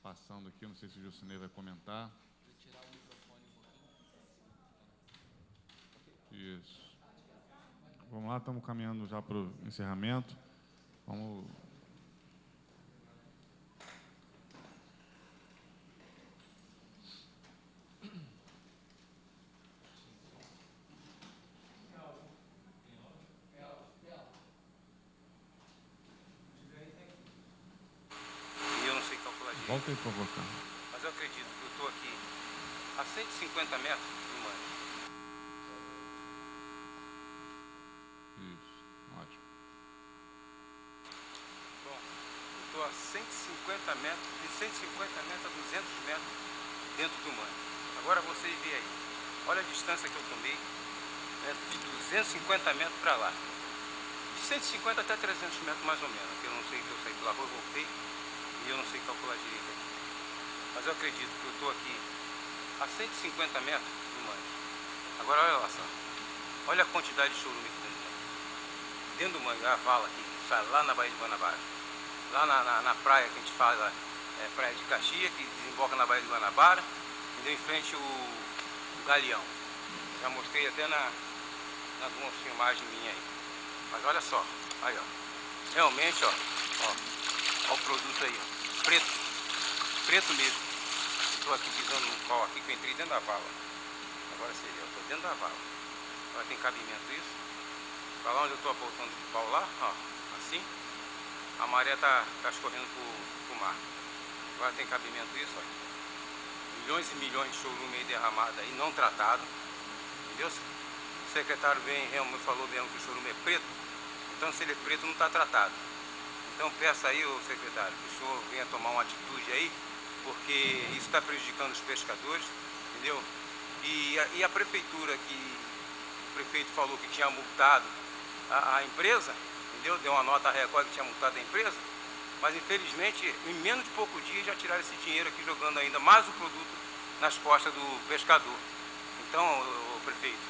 passando aqui. Não sei se o Gilcinei vai comentar. Isso. Vamos lá, estamos caminhando já para o encerramento. Vamos... Volta aí, por favor, cara. Mas eu acredito que eu estou aqui a 150 metros do mar. Isso, ótimo. Bom, eu estou a 150 metros, de 150 metros a 200 metros dentro do mar. Agora vocês veem aí, olha a distância que eu tomei, de 250 metros para lá. De 150 até 300 metros mais ou menos, que eu não sei que eu saí pela rua, voltei. E eu não sei calcular direito aqui. Mas eu acredito que eu estou aqui a 150 metros do mar. Agora olha lá só. Olha a quantidade de chorume que tem dentro. Dentro do mangue, a vala que sai lá na Baía de Guanabara. Lá na praia que a gente fala, Praia de Caxias, que desemboca na Baía de Guanabara. E em frente o Galeão. Já mostrei até nas algumas filmagens minhas aí. Mas olha só. Aí, ó. Realmente, ó. Olha o produto aí, ó. Preto mesmo. Estou aqui pisando num pau aqui que eu entrei dentro da vala. Agora seria, eu estou dentro da vala. Agora tem cabimento isso. Para lá onde eu estou apontando o pau lá, ó, assim, a maré está escorrendo para o mar. Agora tem cabimento isso, ó. Milhões e milhões de chorume aí derramado aí, não tratado. Entendeu? O secretário realmente falou mesmo que o chorume é preto. Então se ele é preto não está tratado. Então peço aí, ô secretário, que o senhor venha tomar uma atitude aí, porque isso está prejudicando os pescadores, entendeu? E a prefeitura, que o prefeito falou que tinha multado a empresa, entendeu? Deu uma nota à Record que tinha multado a empresa, mas infelizmente em menos de pouco dia já tiraram esse dinheiro aqui, jogando ainda mais o produto nas costas do pescador. Então, ô prefeito,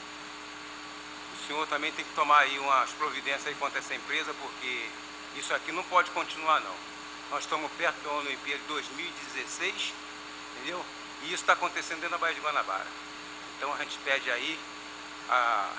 o senhor também tem que tomar aí umas providências aí contra essa empresa, porque isso aqui não pode continuar, não. Nós estamos perto da Olimpíada de 2016, entendeu? E isso está acontecendo dentro da Baía de Guanabara. Então a gente pede aí a...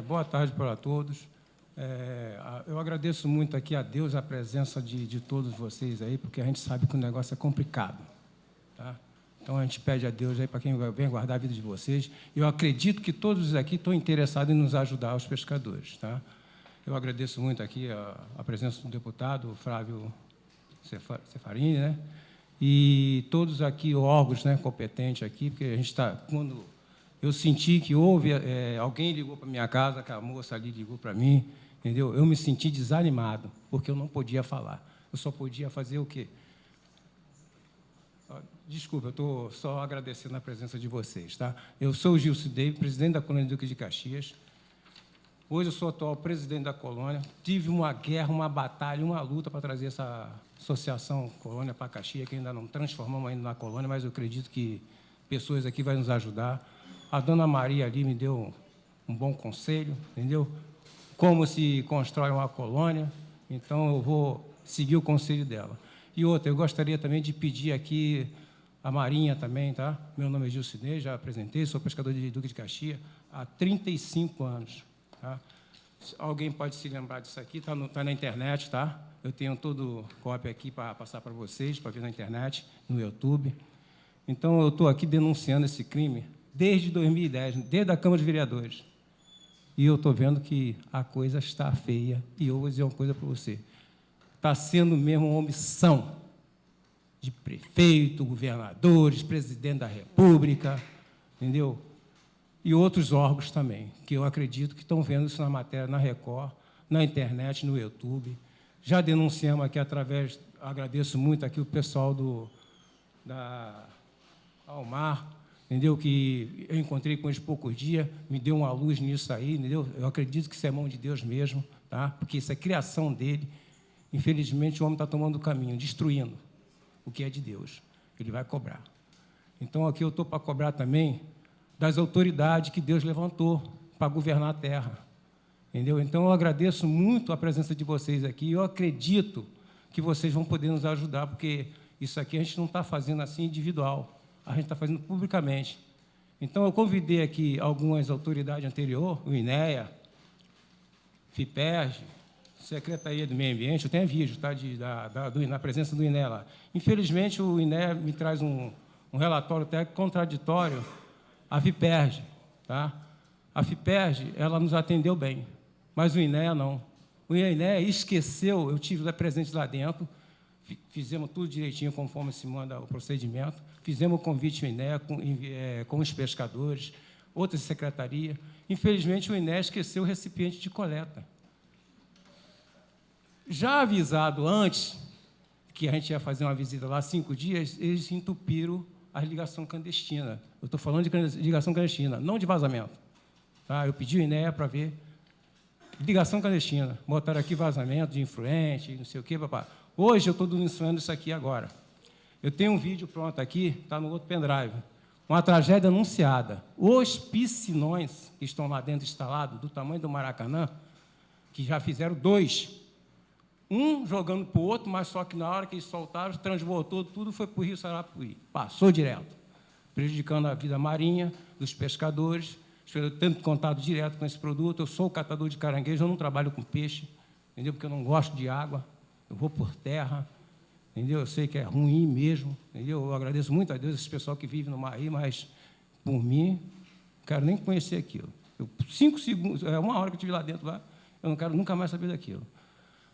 Boa tarde para todos. Eu agradeço muito aqui a Deus a presença de todos vocês aí, porque a gente sabe que o negócio é complicado. Tá? Então, a gente pede a Deus aí para quem vem guardar a vida de vocês. Eu acredito que todos aqui estão interessados em nos ajudar, os pescadores. Tá? Eu agradeço muito aqui a presença do deputado Flávio Cefarini, né? E todos aqui, órgãos, né, competentes aqui, porque a gente está... Quando eu senti que houve... alguém ligou para minha casa, que a moça ali ligou para mim, entendeu? Eu me senti desanimado, porque eu não podia falar. Eu só podia fazer o quê? Desculpa, eu estou só agradecendo a presença de vocês. Tá? Eu sou o Gilcinei, presidente da Colônia Duque de Caxias. Hoje eu sou atual presidente da colônia. Tive uma guerra, uma batalha, uma luta para trazer essa associação Colônia para Caxias, que ainda não transformamos ainda na colônia, mas eu acredito que pessoas aqui vão nos ajudar. A dona Maria ali me deu um bom conselho, entendeu? Como se constrói uma colônia. Então, eu vou seguir o conselho dela. E outra, eu gostaria também de pedir aqui a Marinha também, tá? Meu nome é Gilcinei, já apresentei, sou pescador de Duque de Caxias há 35 anos. Tá? Alguém pode se lembrar disso aqui, tá na internet, tá? Eu tenho todo cópia aqui para passar para vocês, para ver na internet, no YouTube. Então, eu estou aqui denunciando esse crime desde 2010, desde a Câmara de Vereadores. E eu estou vendo que a coisa está feia. E eu vou dizer uma coisa para você. Está sendo mesmo uma omissão de prefeito, governadores, presidente da República, entendeu? E outros órgãos também, que eu acredito que estão vendo isso na matéria na Record, na internet, no YouTube. Já denunciamos aqui através, agradeço muito aqui o pessoal da Almar, entendeu? Que eu encontrei com eles poucos dias, me deu uma luz nisso aí, entendeu? Eu acredito que isso é mão de Deus mesmo, tá? Porque isso é criação dele. Infelizmente, o homem está tomando o caminho, destruindo o que é de Deus. Ele vai cobrar. Então, aqui eu estou para cobrar também das autoridades que Deus levantou para governar a terra. Entendeu? Então, eu agradeço muito a presença de vocês aqui. Eu acredito que vocês vão poder nos ajudar, porque isso aqui a gente não está fazendo assim individual, a gente está fazendo publicamente. Então, eu convidei aqui algumas autoridades anteriores, o INEA, FIPERJ, Secretaria do Meio Ambiente, eu tenho vídeo, tá, na presença do INEA lá. Infelizmente, o INEA me traz um relatório técnico contraditório à FIPERJ. Tá? A FIPERJ, ela nos atendeu bem, mas o INEA não. O INEA esqueceu, eu tive presente lá dentro, fizemos tudo direitinho, conforme se manda o procedimento, fizemos o convite ao INEA com os pescadores, outras secretarias. Infelizmente, o INEA esqueceu o recipiente de coleta. Já avisado antes, que a gente ia fazer uma visita lá 5 dias, eles entupiram a ligação clandestina. Eu estou falando de ligação clandestina, não de vazamento. Tá? Eu pedi o INEA para ver ligação clandestina. Botaram aqui vazamento de influente, não sei o quê, papá. Hoje eu estou denunciando isso aqui agora. Eu tenho um vídeo pronto aqui, está no outro pendrive. Uma tragédia anunciada. Os piscinões que estão lá dentro instalados, do tamanho do Maracanã, que já fizeram 2. Um jogando para o outro, mas só que na hora que eles soltaram, transbordou tudo, foi para o Rio Sarapuí. Passou direto, prejudicando a vida marinha, dos pescadores. Eu tenho contato direto com esse produto. Eu sou catador de caranguejo, eu não trabalho com peixe, entendeu? Porque eu não gosto de água, eu vou por terra, entendeu? Eu sei que é ruim mesmo, entendeu? Eu agradeço muito a Deus, esse pessoal que vive no mar aí, mas, por mim, não quero nem conhecer aquilo. 5 segundos, 1 hora que eu estive lá dentro, lá, eu não quero nunca mais saber daquilo.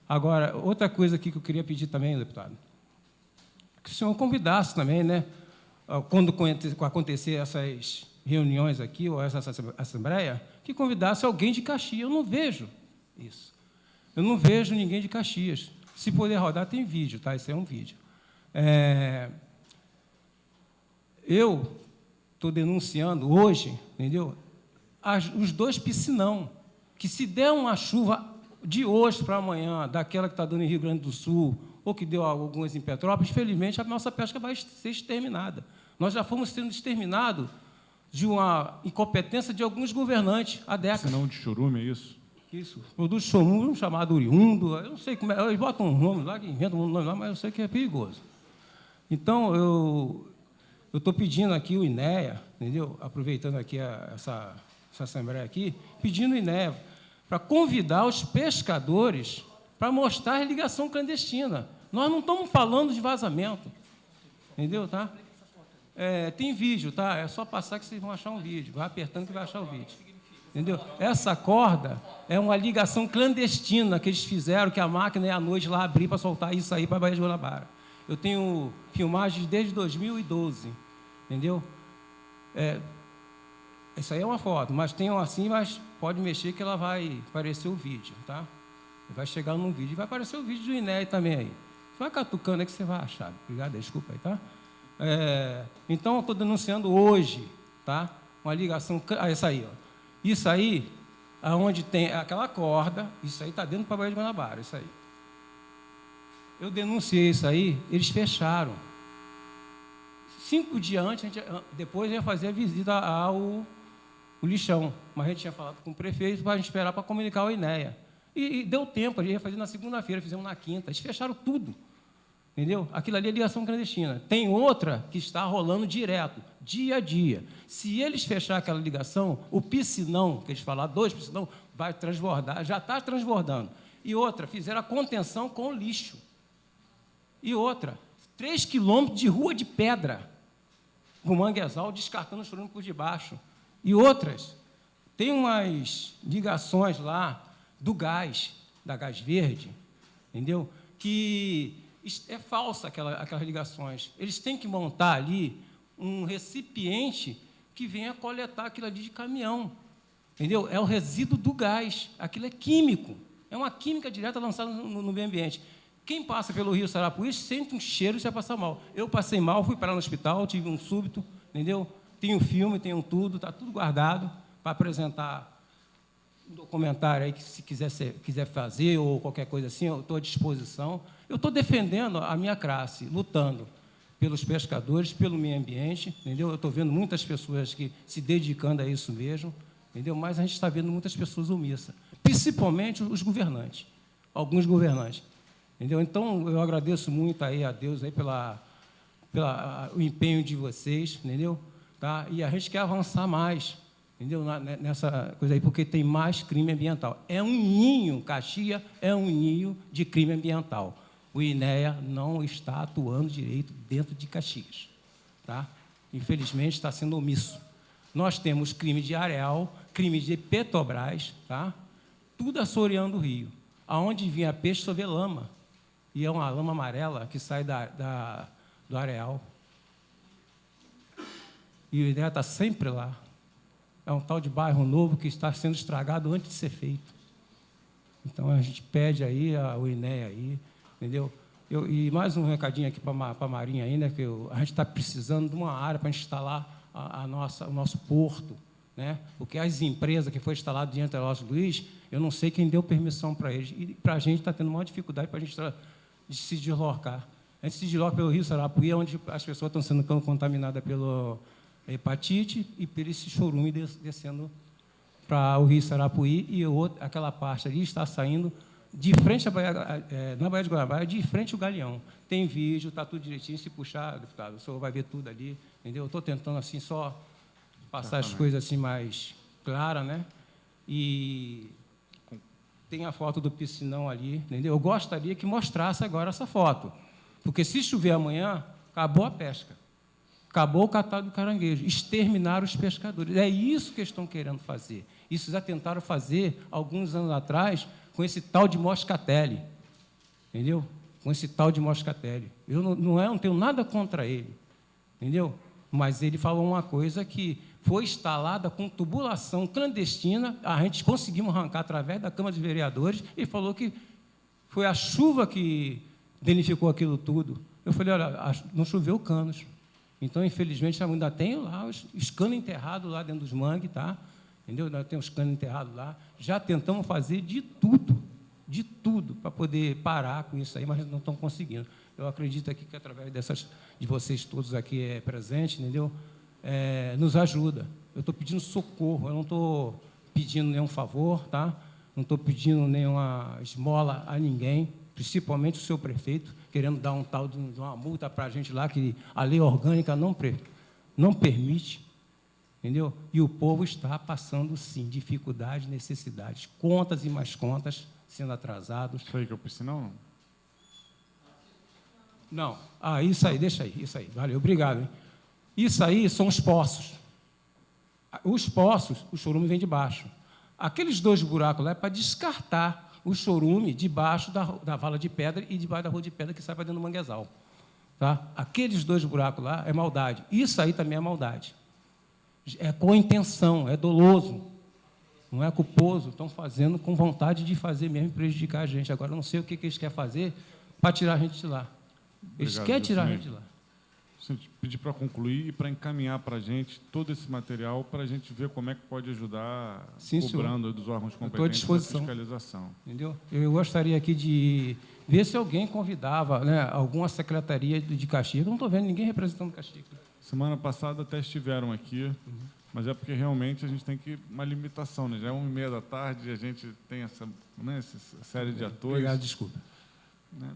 Agora, outra coisa aqui que eu queria pedir também, deputado, que o senhor convidasse também, né, quando acontecer essas reuniões aqui, ou essa assembleia, que convidasse alguém de Caxias. Eu não vejo isso. Eu não vejo ninguém de Caxias. Se puder rodar, tem vídeo, tá? Esse é um vídeo. Eu estou denunciando hoje, entendeu? Os 2 piscinão, que se der uma chuva de hoje para amanhã, daquela que está dando em Rio Grande do Sul, ou que deu algumas em Petrópolis, infelizmente, a nossa pesca vai ser exterminada. Nós já fomos sendo exterminados de uma incompetência de alguns governantes há décadas. Piscinão de chorume, é isso? Isso. Produto de chorume, chamado oriundo, eu não sei como é, eles botam um nome lá, que inventam um nome lá, mas eu sei que é perigoso. Então, eu estou pedindo aqui o INEA, entendeu? Aproveitando aqui essa assembleia aqui, pedindo o INEA para convidar os pescadores para mostrar a ligação clandestina. Nós não estamos falando de vazamento, entendeu? Tá? Tem vídeo, tá? É só passar que vocês vão achar um vídeo. Vai apertando que vai achar o vídeo. Entendeu? Essa corda é uma ligação clandestina que eles fizeram, que a máquina ia à noite lá abrir para soltar isso aí para a Baía de Guanabara. Eu tenho filmagens desde 2012, entendeu? Isso aí é uma foto, mas tem assim, mas pode mexer que ela vai aparecer o vídeo, tá? Vai chegar num vídeo, vai aparecer o vídeo do INEA também aí. Vai catucando aí que você vai achar. Obrigado, desculpa aí, tá? Então, eu estou denunciando hoje, tá? Uma ligação... Isso aí, ó. Isso aí, aonde tem aquela corda, isso aí está dentro para a Baía de Guanabara, isso aí. Eu denunciei isso aí, eles fecharam. 5 dias antes, depois ia fazer a visita ao lixão, mas a gente tinha falado com o prefeito para a gente esperar para comunicar ao INEA. E deu tempo, a gente ia fazer na segunda-feira, fizemos na quinta, eles fecharam tudo. Entendeu? Aquilo ali é ligação clandestina. Tem outra que está rolando direto, dia a dia. Se eles fechar aquela ligação, o piscinão, que eles falaram, 2 piscinão, vai transbordar, já está transbordando. E outra, fizeram a contenção com o lixo. E outra, 3 quilômetros de rua de pedra, com manguezal, descartando o chorume por debaixo. E outras, tem umas ligações lá do gás, da Gás Verde, entendeu? Que é falsa aquelas ligações. Eles têm que montar ali um recipiente que venha coletar aquilo ali de caminhão, entendeu? É o resíduo do gás, aquilo é químico, É uma química direta lançada no meio ambiente. Quem passa pelo rio Sarapuí sente um cheiro e já passa mal. Eu passei mal, fui parar no hospital, tive um súbito, entendeu? Tenho filme, tenho tudo, está tudo guardado para apresentar um documentário aí que, se quiser fazer ou qualquer coisa assim, eu estou à disposição. Eu estou defendendo a minha classe, lutando pelos pescadores, pelo meio ambiente, entendeu? Eu estou vendo muitas pessoas que se dedicando a isso mesmo, entendeu? Mas a gente está vendo muitas pessoas omissas, principalmente os governantes, alguns governantes, entendeu? Então, eu agradeço muito aí a Deus aí o empenho de vocês, entendeu? Tá? E a gente quer avançar mais, entendeu? Nessa coisa aí, porque tem mais crime ambiental. É um ninho, Caxias é um ninho de crime ambiental. O INEA não está atuando direito dentro de Caxias, tá? Infelizmente, está sendo omisso. Nós temos crime de Areal, crime de Petrobras, tá? Tudo assoreando o rio. Aonde vinha peixe, só vê lama. E é uma lama amarela que sai do Areal. E o INEA está sempre lá. É um tal de bairro novo que está sendo estragado antes de ser feito. Então, a gente pede aí ao INEA aí, entendeu? E mais um recadinho aqui para a Marinha ainda, que a gente está precisando de uma área para instalar o nosso porto, né? Porque as empresas que foi instalado diante da Nossa Luiz, eu não sei quem deu permissão para eles. E para a gente está tendo maior dificuldade para a gente de se deslocar. A gente se desloca pelo rio Sarapuí, onde as pessoas estão sendo contaminadas pela hepatite e pelo esse chorume descendo para o rio Sarapuí, e aquela parte ali está saindo de frente à na Baía de Guanabara, de frente ao Galeão. Tem vídeo, está tudo direitinho. Se puxar, deputado, o senhor vai ver tudo ali, entendeu? Eu estou tentando assim só passar as coisas assim mais claras, né? E tem a foto do piscinão ali, entendeu? Eu gostaria que mostrasse agora essa foto, porque se chover amanhã, acabou a pesca, acabou o catado do caranguejo, exterminaram os pescadores. É isso que eles estão querendo fazer. Isso já tentaram fazer alguns anos atrás com esse tal de Moscatelli, entendeu? Com esse tal de Moscatelli. Eu não tenho nada contra ele, entendeu? Mas ele falou uma coisa que foi instalada com tubulação clandestina, a gente conseguimos arrancar através da Câmara de Vereadores, e falou que foi a chuva que danificou aquilo tudo. Eu falei, olha, não choveu canos. Então, infelizmente, ainda tem lá os canos enterrados lá dentro dos mangues, tá? Entendeu? Nós temos os canos enterrados lá. Já tentamos fazer de tudo, para poder parar com isso aí, mas não estão conseguindo. Eu acredito aqui que, através de vocês todos aqui presentes, entendeu? Nos ajuda. Eu estou pedindo socorro, eu não estou pedindo nenhum favor, tá? Não estou pedindo nenhuma esmola a ninguém, principalmente o seu prefeito, querendo dar um tal de uma multa para a gente lá, que a lei orgânica não permite, entendeu? E o povo está passando, sim, dificuldades, necessidades, contas e mais contas sendo atrasados. Isso aí que é o piscinão? Não. Isso aí, deixa aí, isso aí. Valeu, obrigado. Hein? Isso aí são os poços. Os poços, o chorume vem de baixo. Aqueles 2 buracos lá é para descartar o chorume debaixo da vala de pedra e debaixo da rua de pedra que sai para dentro do manguezal. Tá? Aqueles 2 buracos lá é maldade. Isso aí também é maldade. É com intenção, é doloso. Não é culposo. Estão fazendo com vontade de fazer mesmo, prejudicar a gente. Agora, eu não sei o que eles querem fazer para tirar a gente de lá. Eles querem tirar a gente de lá. Pedir para concluir e para encaminhar para a gente todo esse material para a gente ver como é que pode ajudar, sim, cobrando dos órgãos competentes estou à disposição. a fiscalização. Entendeu? Eu gostaria aqui de ver se alguém convidava, né, alguma secretaria de Caxias. Eu não estou vendo ninguém representando Caxias. Semana passada até estiveram aqui, mas é porque realmente a gente tem uma limitação, né? Já é 1h30 da tarde, a gente tem essa série de atores. Obrigado, desculpa. Né?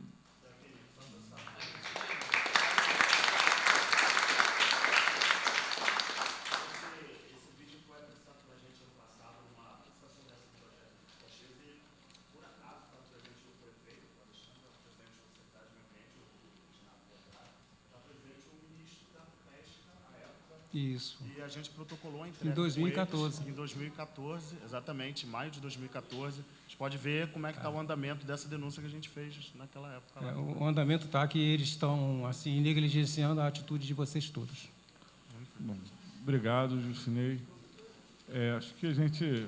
Isso. E a gente protocolou a entrega em 2014. Com eles, em 2014, exatamente, em maio de 2014. A gente pode ver como é que está o andamento dessa denúncia que a gente fez naquela época. O andamento está que eles estão assim, negligenciando a atitude de vocês todos. Bom, obrigado, Jucinei. Acho que a gente...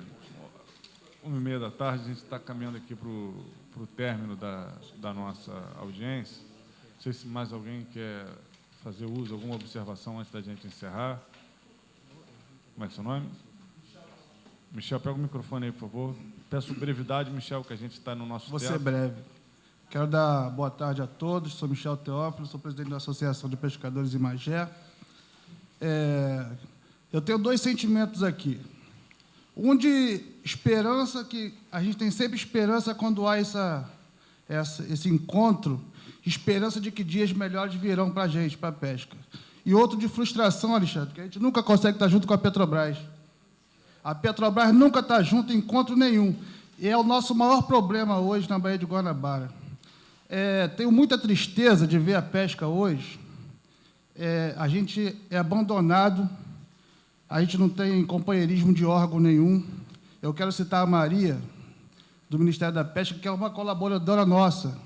1h30 da tarde, a gente está caminhando aqui para o término da nossa audiência. Não sei se mais alguém quer fazer uso, alguma observação antes da gente encerrar. Como é que é seu nome? Michel, pega o microfone aí, por favor. Peço brevidade, Michel, que a gente está no nosso Vou tempo. ser breve. Quero dar boa tarde a todos. Sou Michel Teófilo, sou presidente da Associação de Pescadores de Magé. Eu tenho dois sentimentos aqui. Um de esperança, que a gente tem sempre esperança quando há esse encontro, esperança de que dias melhores virão para a gente, para a pesca. E outro de frustração, Alexandre, que a gente nunca consegue estar junto com a Petrobras. A Petrobras nunca está junto em encontro nenhum. E é o nosso maior problema hoje na Baía de Guanabara. Tenho muita tristeza de ver a pesca hoje. A gente é abandonado, a gente não tem companheirismo de órgão nenhum. Eu quero citar a Maria, do Ministério da Pesca, que é uma colaboradora nossa.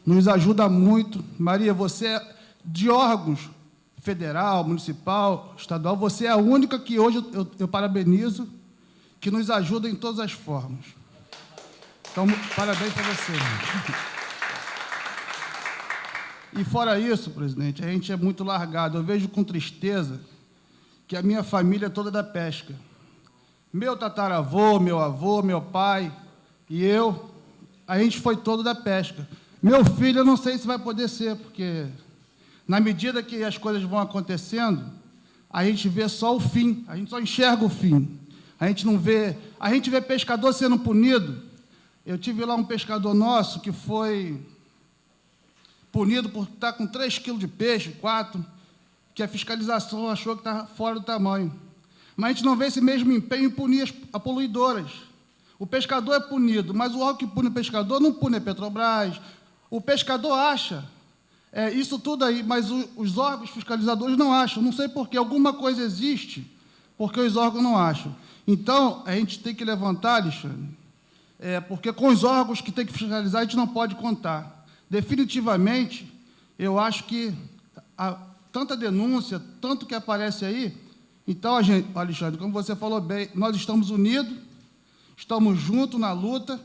Nos ajuda muito. Maria, você é de órgãos federal, municipal, estadual, você é a única que hoje eu parabenizo, que nos ajuda em todas as formas. Então, parabéns para você. E fora isso, presidente, a gente é muito largado. Eu vejo com tristeza que a minha família é toda da pesca. Meu tataravô, meu avô, meu pai e eu, a gente foi todo da pesca. Meu filho, eu não sei se vai poder ser, porque na medida que as coisas vão acontecendo, a gente vê só o fim, a gente só enxerga o fim. A gente não vê, a gente vê pescador sendo punido. Eu tive lá um pescador nosso que foi punido por estar com 3 quilos de peixe, 4, que a fiscalização achou que estava fora do tamanho. Mas a gente não vê esse mesmo empenho em punir as poluidoras. O pescador é punido, mas o órgão que pune o pescador não pune a Petrobras. O pescador acha isso tudo aí, mas os órgãos fiscalizadores não acham. Não sei por quê. Alguma coisa existe, porque os órgãos não acham. Então, a gente tem que levantar, Alexandre, porque com os órgãos que tem que fiscalizar, a gente não pode contar. Definitivamente, eu acho que tanta denúncia, tanto que aparece aí. Então, Alexandre, como você falou bem, nós estamos unidos, estamos juntos na luta,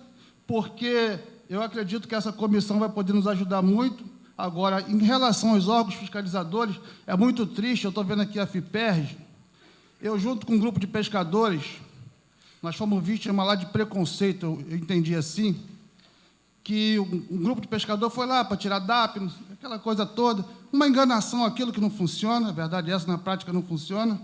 porque eu acredito que essa comissão vai poder nos ajudar muito. Agora, em relação aos órgãos fiscalizadores, é muito triste, eu estou vendo aqui a FIPERJ, eu, junto com um grupo de pescadores, nós fomos vítimas lá de preconceito, eu entendi assim, que um grupo de pescador foi lá para tirar DAP, aquela coisa toda, uma enganação, aquilo que não funciona, a verdade é essa, na prática não funciona,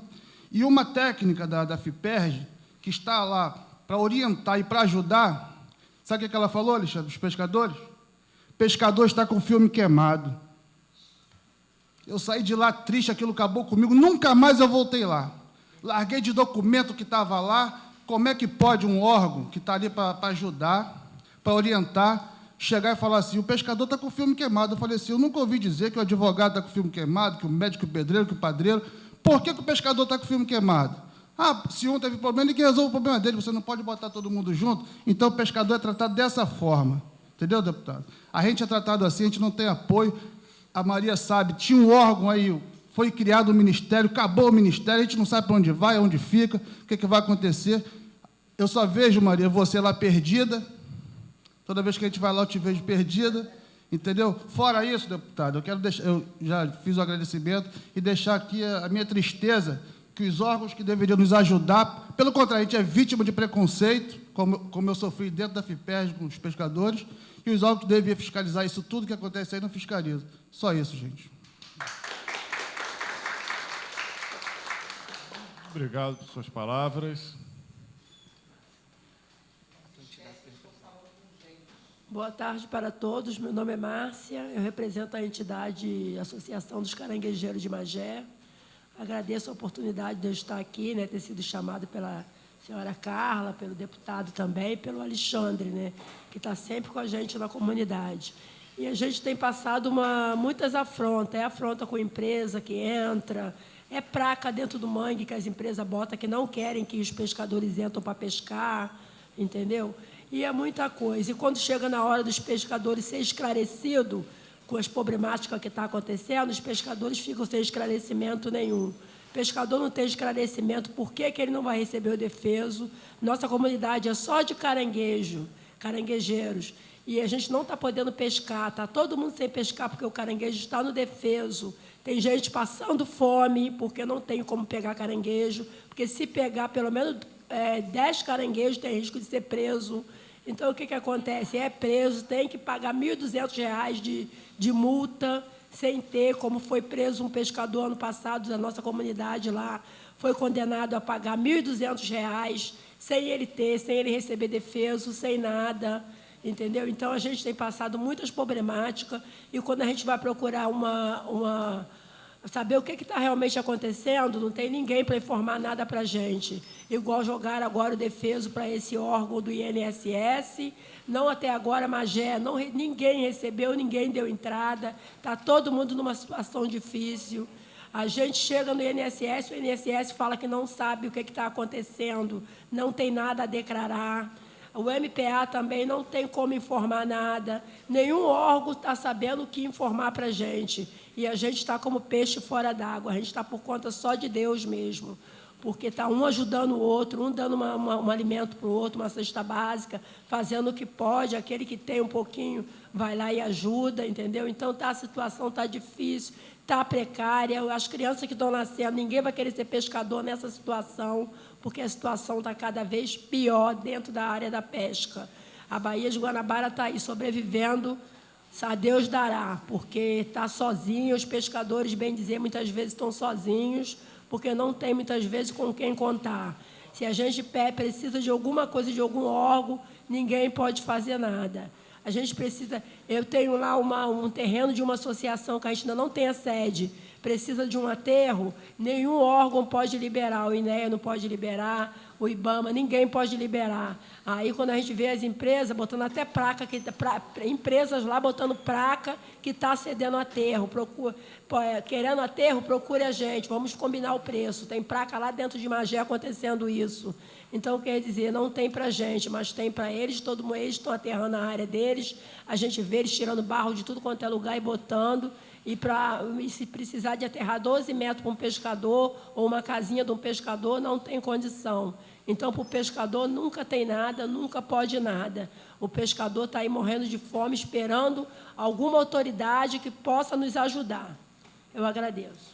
e uma técnica da FIPERJ, que está lá para orientar e para ajudar, sabe o que ela falou, Alexandre, dos pescadores? O pescador está com o filme queimado. Eu saí de lá triste, aquilo acabou comigo, nunca mais eu voltei lá. Larguei de documento que estava lá, como é que pode um órgão que está ali para ajudar, para orientar, chegar e falar assim, o pescador está com o filme queimado. Eu falei assim, eu nunca ouvi dizer que o advogado está com o filme queimado, que o médico, que o pedreiro, que o padreiro. Por que o pescador está com o filme queimado? Se um teve problema, ele que resolve o problema dele, você não pode botar todo mundo junto. Então, o pescador é tratado dessa forma. Entendeu, deputado? A gente é tratado assim, a gente não tem apoio. A Maria sabe, tinha um órgão aí, foi criado o ministério, acabou o ministério, a gente não sabe para onde vai, onde fica, o que vai acontecer. Eu só vejo, Maria, você lá perdida. Toda vez que a gente vai lá, eu te vejo perdida. Entendeu? Fora isso, deputado, eu já fiz o agradecimento e deixar aqui a minha tristeza que os órgãos que deveriam nos ajudar, pelo contrário, a gente é vítima de preconceito, como eu sofri dentro da FIPERJ com os pescadores, e os órgãos que deveriam fiscalizar isso tudo que acontece aí não fiscalizam. Só isso, gente. Obrigado por suas palavras. Boa tarde para todos. Meu nome é Márcia, eu represento a entidade Associação dos Caranguejeiros de Magé. Agradeço a oportunidade de eu estar aqui, ter sido chamado pela senhora Carla, pelo deputado também, e pelo Alexandre, que está sempre com a gente na comunidade. E a gente tem passado muitas afrontas. É afronta com empresa que entra, é praca dentro do mangue que as empresas botam que não querem que os pescadores entrem para pescar, entendeu? E é muita coisa. E quando chega na hora dos pescadores ser esclarecido com as problemáticas que estão acontecendo, os pescadores ficam sem esclarecimento nenhum. pescador não tem esclarecimento por que ele não vai receber o defeso. Nossa comunidade é só de caranguejeiros, e a gente não está podendo pescar, está todo mundo sem pescar porque o caranguejo está no defeso. Tem gente passando fome porque não tem como pegar caranguejo, porque se pegar pelo menos 10 caranguejos tem risco de ser preso. Então, o que acontece? É preso, tem que pagar R$ 1.200 de multa, sem ter, como foi preso um pescador ano passado da nossa comunidade lá, foi condenado a pagar R$ 1.200, sem ele ter, sem ele receber defeso, sem nada, entendeu? Então, a gente tem passado muitas problemáticas, e quando a gente vai procurar saber o que está realmente acontecendo, não tem ninguém para informar nada para a gente. Igual jogaram agora o defeso para esse órgão do INSS, não até agora, Magé, ninguém recebeu, ninguém deu entrada, está todo mundo numa situação difícil. A gente chega no INSS, o INSS fala que não sabe o que está acontecendo, não tem nada a declarar. O MPA também não tem como informar nada, nenhum órgão está sabendo o que informar para a gente. E a gente está como peixe fora d'água, a gente está por conta só de Deus mesmo, porque está um ajudando o outro, um dando um alimento para o outro, uma cesta básica, fazendo o que pode, aquele que tem um pouquinho vai lá e ajuda, entendeu? Então, a situação está difícil, está precária, as crianças que estão nascendo, ninguém vai querer ser pescador nessa situação, porque a situação está cada vez pior dentro da área da pesca. A Baía de Guanabara está aí sobrevivendo, a Deus dará, porque está sozinho, os pescadores, bem dizer, muitas vezes estão sozinhos, porque não tem, muitas vezes, com quem contar. Se a gente precisa de alguma coisa, de algum órgão, ninguém pode fazer nada. A gente precisa... Eu tenho lá um terreno de uma associação que a gente ainda não tem a sede, precisa de um aterro, nenhum órgão pode liberar, o INEA não pode liberar, o IBAMA, ninguém pode liberar. Aí, quando a gente vê as empresas botando até placa, empresas lá botando placa que está cedendo aterro, querendo aterro, procure a gente, vamos combinar o preço. Tem placa lá dentro de Magé acontecendo isso. Então, quer dizer, não tem para a gente, mas tem para eles, eles estão aterrando a área deles, a gente vê eles tirando barro de tudo quanto é lugar e botando, e se precisar de aterrar 12 metros para um pescador, ou uma casinha de um pescador, não tem condição. Então, para o pescador, nunca tem nada, nunca pode nada. O pescador está aí morrendo de fome, esperando alguma autoridade que possa nos ajudar. Eu agradeço.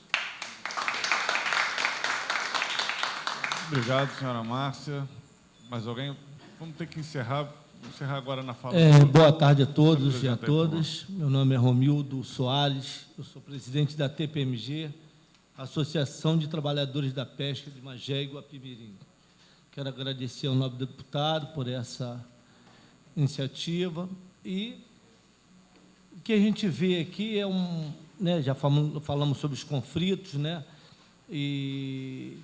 Obrigado, senhora Márcia. Mais alguém? Vamos ter que encerrar agora na fala. Boa tarde a todos e a todas. Meu nome é Romildo Soares, eu sou presidente da TPMG, Associação de Trabalhadores da Pesca de Magé e Guapimirim. Quero agradecer ao nobre deputado por essa iniciativa. E o que a gente vê aqui é já falamos sobre os conflitos, né? E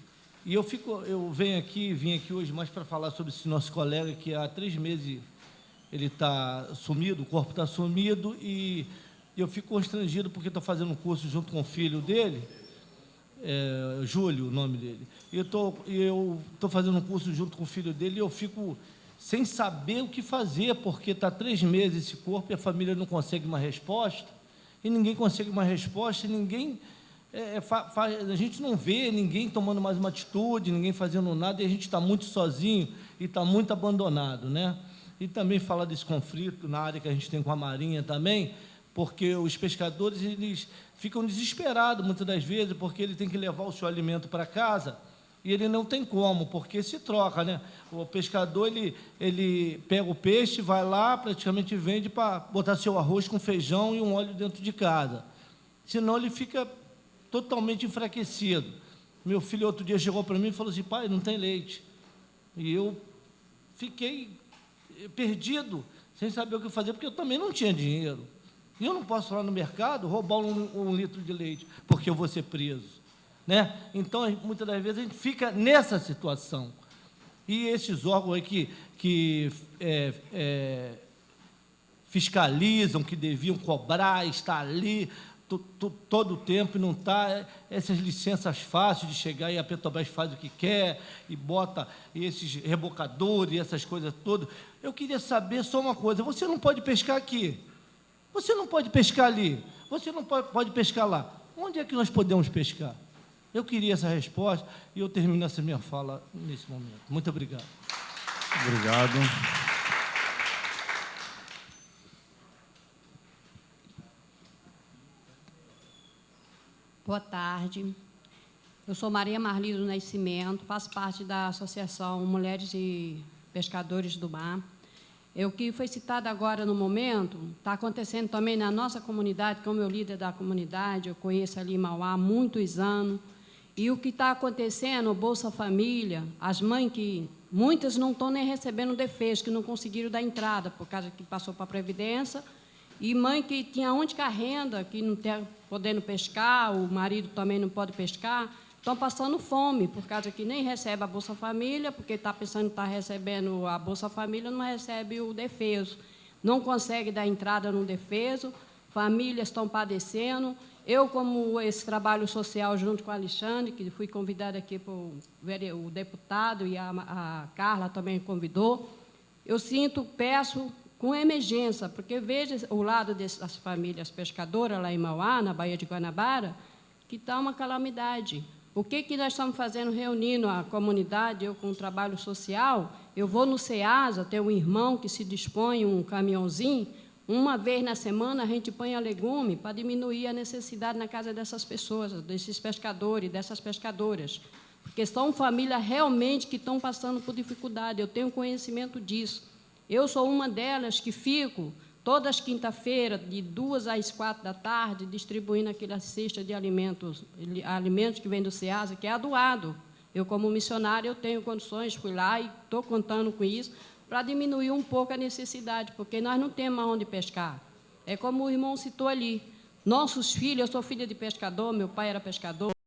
vim aqui hoje mais para falar sobre esse nosso colega que há 3 meses ele está sumido, o corpo está sumido, e eu fico constrangido porque estou fazendo um curso junto com o filho dele, Júlio, o nome dele. Eu estou fazendo um curso junto com o filho dele e eu fico sem saber o que fazer, porque está 3 meses esse corpo e a família não consegue uma resposta, e ninguém consegue uma resposta, e ninguém... a gente não vê ninguém tomando mais uma atitude, ninguém fazendo nada, e a gente está muito sozinho e está muito abandonado, né? E também falar desse conflito na área que a gente tem com a Marinha também, porque os pescadores eles ficam desesperados muitas das vezes, porque ele tem que levar o seu alimento para casa e ele não tem como, porque se troca, né? O pescador ele pega o peixe, vai lá, praticamente vende para botar seu arroz com feijão e um óleo dentro de casa, senão ele fica totalmente enfraquecido. Meu filho outro dia chegou para mim e falou assim: pai, não tem leite. E eu fiquei perdido, sem saber o que fazer, porque eu também não tinha dinheiro. E eu não posso ir lá no mercado roubar um litro de leite, porque eu vou ser preso, né? Então, muitas das vezes, a gente fica nessa situação. E esses órgãos aí que fiscalizam, que deviam cobrar, estar ali todo o tempo, e não está, essas licenças fáceis de chegar, e a Petrobras faz o que quer, e bota esses rebocadores, e essas coisas todas. Eu queria saber só uma coisa: você não pode pescar aqui, você não pode pescar ali, você não pode pescar lá. Onde é que nós podemos pescar? Eu queria essa resposta e eu termino essa minha fala nesse momento. Muito obrigado. Obrigado. Boa tarde. Eu sou Maria Marli do Nascimento, faço parte da Associação Mulheres e Pescadores do Mar. O que foi citado agora no momento está acontecendo também na nossa comunidade, como eu líder da comunidade, eu conheço ali Mauá há muitos anos. E o que está acontecendo, o Bolsa Família, as mães que muitas não estão nem recebendo defesa, que não conseguiram dar entrada, por causa que passou para a Previdência, e mãe que tinha a única renda, que não está podendo pescar, o marido também não pode pescar, estão passando fome, por causa que nem recebe a Bolsa Família, porque está pensando que está recebendo a Bolsa Família, não recebe o defeso, não consegue dar entrada no defeso, famílias estão padecendo. Eu, como esse trabalho social junto com o Alexandre, que fui convidada aqui por o deputado, e a Carla também convidou, eu peço com emergência, porque veja o lado das famílias pescadoras lá em Mauá, na Baía de Guanabara, que está uma calamidade. O que nós estamos fazendo, reunindo a comunidade, eu com o trabalho social, eu vou no SEASA, tem um irmão que se dispõe um caminhãozinho, uma vez na semana a gente põe a legume para diminuir a necessidade na casa dessas pessoas, desses pescadores, dessas pescadoras, porque são famílias realmente que estão passando por dificuldade, eu tenho conhecimento disso. Eu sou uma delas que fico todas as quinta-feiras, de 2 às 4 da tarde, distribuindo aquela cesta de alimentos que vem do SEASA, que é adoado. Eu, como missionária, eu tenho condições, fui lá e estou contando com isso, para diminuir um pouco a necessidade, porque nós não temos onde pescar. É como o irmão citou ali, nossos filhos, eu sou filha de pescador, meu pai era pescador,